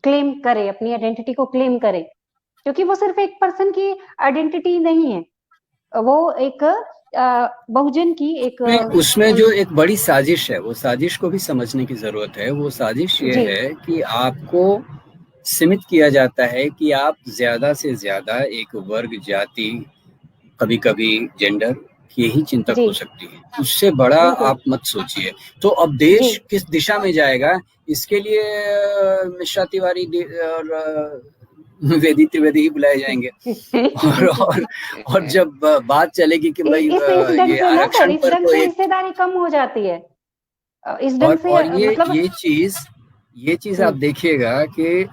क्लेम करे, अपनी आइडेंटिटी को क्लेम करे, क्योंकि वो सिर्फ एक पर्सन की आइडेंटिटी नहीं है, वो एक बहुजन की एक उसमें जो एक बड़ी साजिश है, वो साजिश को भी समझने की जरूरत है। वो साजिश ये जी है कि आपको सीमित किया जाता है कि आप ज्यादा से ज्यादा एक वर्ग, जाति, कभी कभी जेंडर की ही चिंतक जी हो सकती है, उससे बड़ा बिल्कुल आप मत सोचिए। तो अब जी देश किस दिशा में जाएगा, इसके लिए मिश्रा तिवारी और वेदी त्रिवेदी ही बुलाए जाएंगे। और जब बात चलेगी कि भाई इस ढंग ये से ना सर, आरक्षण इस पर ढंग से कोई, हिस्सेदारी कम हो जाती है। इस ढंग से और मतलब ये चीज आप देखिएगा कि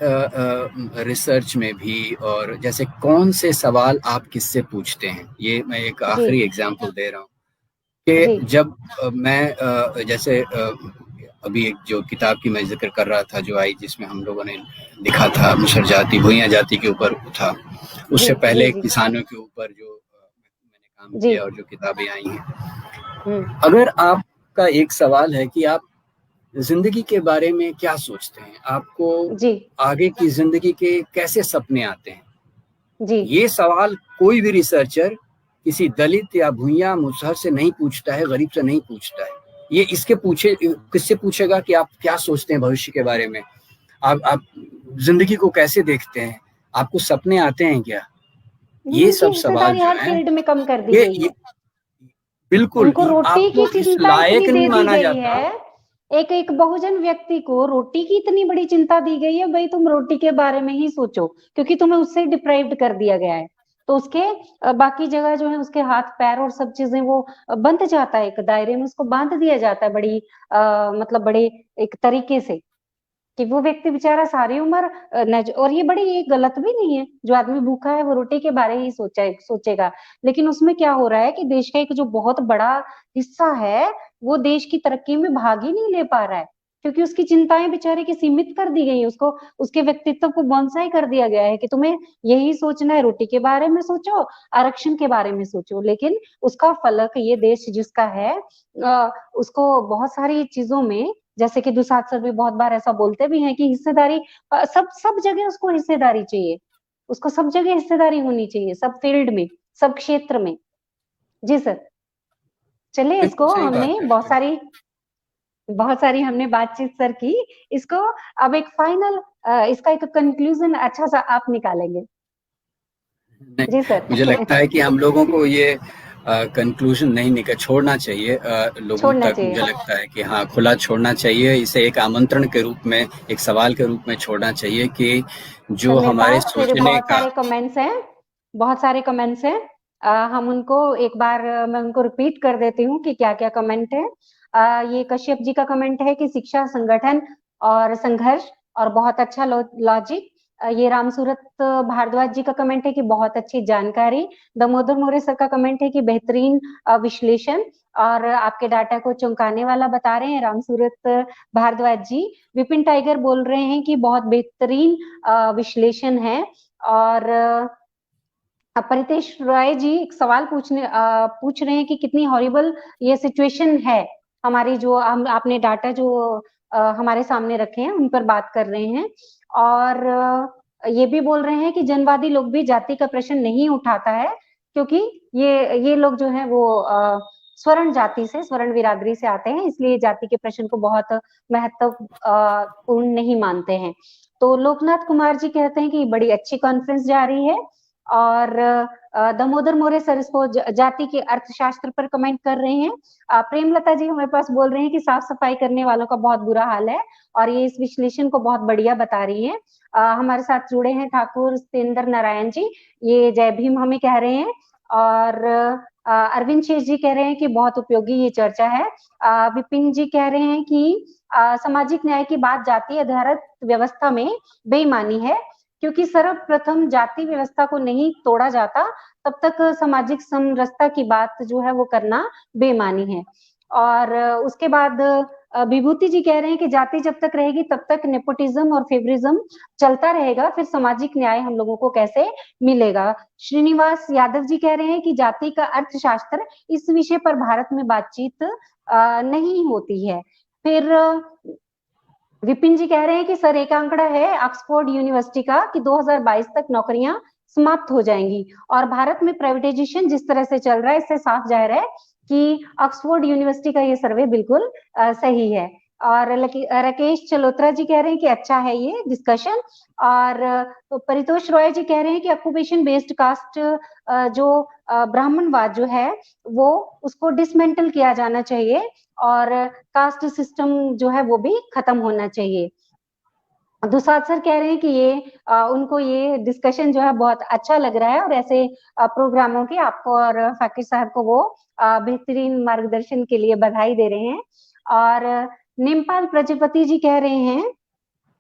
रिसर्च में भी, और जैसे कौन से सवाल आप किससे पूछते हैं, ये मैं एक जी आखिरी एग्जांपल दे रहा हूँ जी कि जब मैं जैसे अभी एक जो किताब की मैं जिक्र कर रहा था जो आई, जिसमें हम लोगों ने लिखा था मिश्र जाति भुइयां जाति के ऊपर था, जी उससे जी पहले जी किसानों के ऊपर जो मैंने काम जी किया और जो किताबें आई हैं। हम्म अगर आपका एक सवाल है कि आप जिंदगी के बारे में क्या सोचते हैं, आपको जी आगे की जिंदगी के कैसे सपने आते हैं, जी ये सवाल कोई भी रिसर्चर किसी दलित या भूइया मुसहर से नहीं पूछता है, गरीब से नहीं पूछता है। ये इसके पूछे किससे पूछेगा कि आप क्या सोचते हैं भविष्य के बारे में, आप जिंदगी को कैसे देखते हैं, आपको सपने आते हैं क्या। नहीं, ये उनकी सब सवाल हिस्सेदारी जो हर है, फील्ड में कम कर दी गई ये है। बिल्कुल उनको रोटी की आपको इस चिंता लायक इतनी नहीं दे दी माना गई जाता। है, एक एक बहुजन व्यक्ति को रोटी की इतनी बड़ी चिंता दी गई है, भाई तुम रोटी के बारे में ही सोचो, क्योंकि तुम्हें उससे डिप्राइव्ड कर दिया गया है। तो उसके बाकी जगह जो है उसके हाथ पैर और सब चीजें वो बंध जाता है, एक दायरे में उसको बांध दिया जाता है बड़ी मतलब बड़े एक तरीके से, कि वो व्यक्ति बेचारा सारी उम्र और ये बड़ी ये गलत भी नहीं है, जो आदमी भूखा है वो रोटी के बारे ही सोचेगा। लेकिन उसमें क्या हो रहा है कि देश का एक जो बहुत बड़ा हिस्सा है वो देश की तरक्की में भाग ही नहीं ले पा रहा है, क्योंकि उसकी चिंताएं बेचारे की सीमित कर दी गई, उसको उसके व्यक्तित्व को बॉन्साई कर दिया गया है कि तुम्हें यही सोचना है, रोटी के बारे में सोचो, आरक्षण के बारे में सोचो। लेकिन उसका फलक ये देश जिसका है उसको बहुत सारी चीजों में, जैसे कि दुसाध सर भी बहुत बार ऐसा बोलते भी हैं कि हिस्सेदारी सब सब जगह उसको हिस्सेदारी चाहिए, उसको सब जगह हिस्सेदारी होनी चाहिए, सब फील्ड में, सब क्षेत्र में। जी सर, चलिए बिल्कुल इसको सही हमने बात है। बहुत सारी हमने बातचीत सर की, इसको अब एक फाइनल इसका एक कंक्लूजन अच्छा सा आप निकालेंगे। नहीं, जी सर मुझे लगता है कि हम लोगों को ये कंक्लूजन नहीं निकल छोड़ना चाहिए लोगों छोड़ना तक। मुझे चाहिए। लगता है कि हाँ, खुला छोड़ना चाहिए, इसे एक आमंत्रण के रूप में, एक सवाल के रूप में छोड़ना चाहिए कि सर जो मेरे हमारे पास फिर सोचने बहुत का। सारे कमेंट्स हैं, बहुत सारे कमेंट्स हैं। हम उनको एक बार मैं उनको रिपीट कर देती हूँ कि क्या क्या कमेंट है। ये कश्यप जी का कमेंट है कि शिक्षा, संगठन और संघर्ष और बहुत अच्छा लॉजिक। ये रामसूरत भारद्वाज जी का कमेंट है कि बहुत अच्छी जानकारी। दामोदर मोरे सर का कमेंट है कि बेहतरीन विश्लेषण और आपके डाटा को चौंकाने वाला बता रहे हैं रामसूरत भारद्वाज जी। विपिन टाइगर बोल रहे हैं कि बहुत बेहतरीन विश्लेषण है। और परितेश राय जी एक सवाल पूछ रहे हैं कि कितनी हॉरिबल ये सिचुएशन है हमारी, जो हम आपने डाटा जो हमारे सामने रखे हैं उन पर बात कर रहे हैं। और ये भी बोल रहे हैं कि जनवादी लोग भी जाति का प्रश्न नहीं उठाता है, क्योंकि ये लोग जो है वो स्वर्ण जाति से, स्वर्ण बिरादरी से आते हैं, इसलिए जाति के प्रश्न को बहुत महत्वपूर्ण नहीं मानते हैं। तो लोकनाथ कुमार जी कहते हैं कि बड़ी अच्छी कॉन्फ्रेंस जा रही है। और दामोदर मोरे सर इसको जाति के अर्थशास्त्र पर कमेंट कर रहे हैं। प्रेमलता जी हमारे पास बोल रहे हैं कि साफ सफाई करने वालों का बहुत बुरा हाल है, और ये इस विश्लेषण को बहुत बढ़िया बता रही हैं। हमारे साथ जुड़े हैं ठाकुर सतेंद्र नारायण जी, ये जय भीम हमें कह रहे हैं। और अरविंद शेष जी कह रहे हैं कि बहुत उपयोगी ये चर्चा है। विपिन जी कह रहे हैं कि सामाजिक न्याय की बात जाति आधारित व्यवस्था में बेईमानी है, क्योंकि सर्वप्रथम जाति व्यवस्था को नहीं तोड़ा जाता तब तक सामाजिक समरसता की बात जो है वो करना बेईमानी है। और उसके बाद विभूति जी कह रहे हैं कि जाति जब तक रहेगी तब तक नेपोटिज्म और फेवरिज्म चलता रहेगा, फिर सामाजिक न्याय हम लोगों को कैसे मिलेगा। श्रीनिवास यादव जी कह रहे हैं कि जाति का अर्थशास्त्र, इस विषय पर भारत में बातचीत नहीं होती है। फिर विपिन जी कह रहे हैं कि सर एक आंकड़ा है ऑक्सफोर्ड यूनिवर्सिटी का कि 2022 तक नौकरियां समाप्त हो जाएंगी, और भारत में प्राइवेटाइजेशन जिस तरह से चल रहा है इससे साफ जाहिर है कि ऑक्सफोर्ड यूनिवर्सिटी का ये सर्वे बिल्कुल सही है। और राकेश चलोत्रा जी कह रहे हैं कि अच्छा है ये डिस्कशन। और परितोष रॉय जी कह रहे हैं कि ऑक्यूपेशन बेस्ड कास्ट जो ब्राह्मणवाद जो है वो उसको डिसमेंटल किया जाना चाहिए और कास्ट सिस्टम जो है वो भी खत्म होना चाहिए। दुसाद सर कह रहे हैं कि ये उनको ये डिस्कशन जो है बहुत अच्छा लग रहा है और ऐसे प्रोग्रामों की आपको और फाकिर साहब को वो बेहतरीन मार्गदर्शन के लिए बधाई दे रहे हैं। और निमपाल प्रजापति जी कह रहे हैं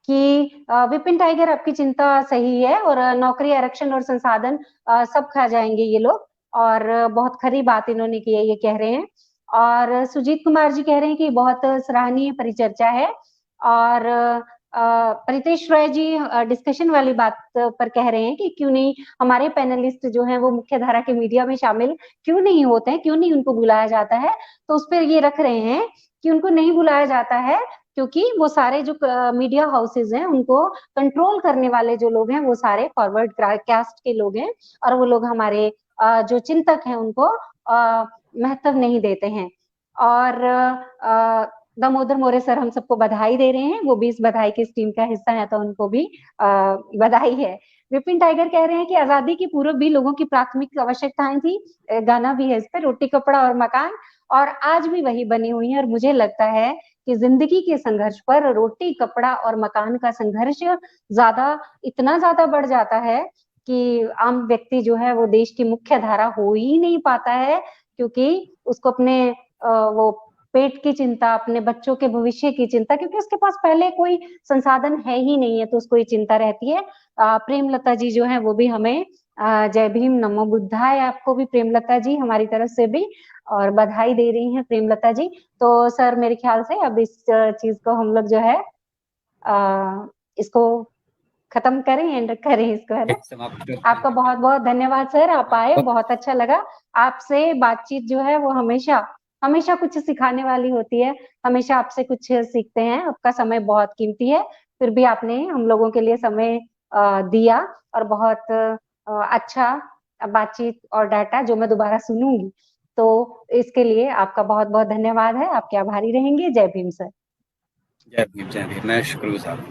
कि विपिन टाइगर आपकी चिंता सही है और नौकरी आरक्षण और संसाधन सब खा जाएंगे ये लोग, और बहुत खरी बात इन्होंने की है ये कह रहे हैं। और सुजीत कुमार जी कह रहे हैं कि बहुत सराहनीय परिचर्चा है। और परितेश रॉय जी डिस्कशन वाली बात पर कह रहे हैं कि क्यों नहीं हमारे पैनलिस्ट जो हैं वो मुख्य धारा के मीडिया में शामिल क्यों नहीं होते हैं, क्यों नहीं उनको बुलाया जाता है। तो उस पर ये रख रहे हैं कि उनको नहीं बुलाया जाता है क्योंकि वो सारे जो मीडिया हाउसेज हैं उनको कंट्रोल करने वाले जो लोग हैं वो सारे फॉरवर्ड कास्ट के लोग हैं, और वो लोग हमारे जो चिंतक हैं उनको महत्व नहीं देते हैं। और दामोदर मोरे सर हम सबको बधाई दे रहे हैं, वो भी इस बधाई की टीम का हिस्सा है तो उनको भी बधाई है। विपिन टाइगर कह रहे हैं कि आजादी की पूर्व भी लोगों की प्राथमिक आवश्यकताएं थी, गाना भी है इस पर, रोटी कपड़ा और मकान, और आज भी वही बनी हुई है। और मुझे लगता है कि जिंदगी के संघर्ष पर रोटी कपड़ा और मकान का संघर्ष इतना ज्यादा बढ़ जाता है कि आम व्यक्ति जो है वो देश की मुख्य धारा हो ही नहीं पाता है, क्योंकि उसको अपने वो पेट की चिंता, अपने बच्चों के भविष्य की चिंता, क्योंकि उसके पास पहले कोई संसाधन है ही नहीं है तो उसको ये चिंता रहती है। प्रेमलता जी जो है वो भी हमें जय भीम नमो बुद्धाय, आपको भी प्रेमलता जी हमारी तरफ से भी और बधाई दे रही हैं प्रेमलता जी। तो सर मेरे ख्याल से अब इस चीज को हम लोग जो है इसको खत्म करें, एंड करें इसको, है ना। आपका बहुत बहुत धन्यवाद सर, आप आए, बहुत अच्छा लगा आपसे बातचीत जो है वो हमेशा कुछ सिखाने वाली होती है, हमेशा आपसे कुछ सीखते हैं। आपका समय बहुत कीमती है, फिर भी आपने हम लोगों के लिए समय दिया और बहुत अच्छा बातचीत और डाटा जो मैं दोबारा सुनूंगी, तो इसके लिए आपका बहुत बहुत धन्यवाद है, आपके आभारी रहेंगे। जय भीम सर। जय भीम, जय भीम। मैं शुक्रगुजार हूँ।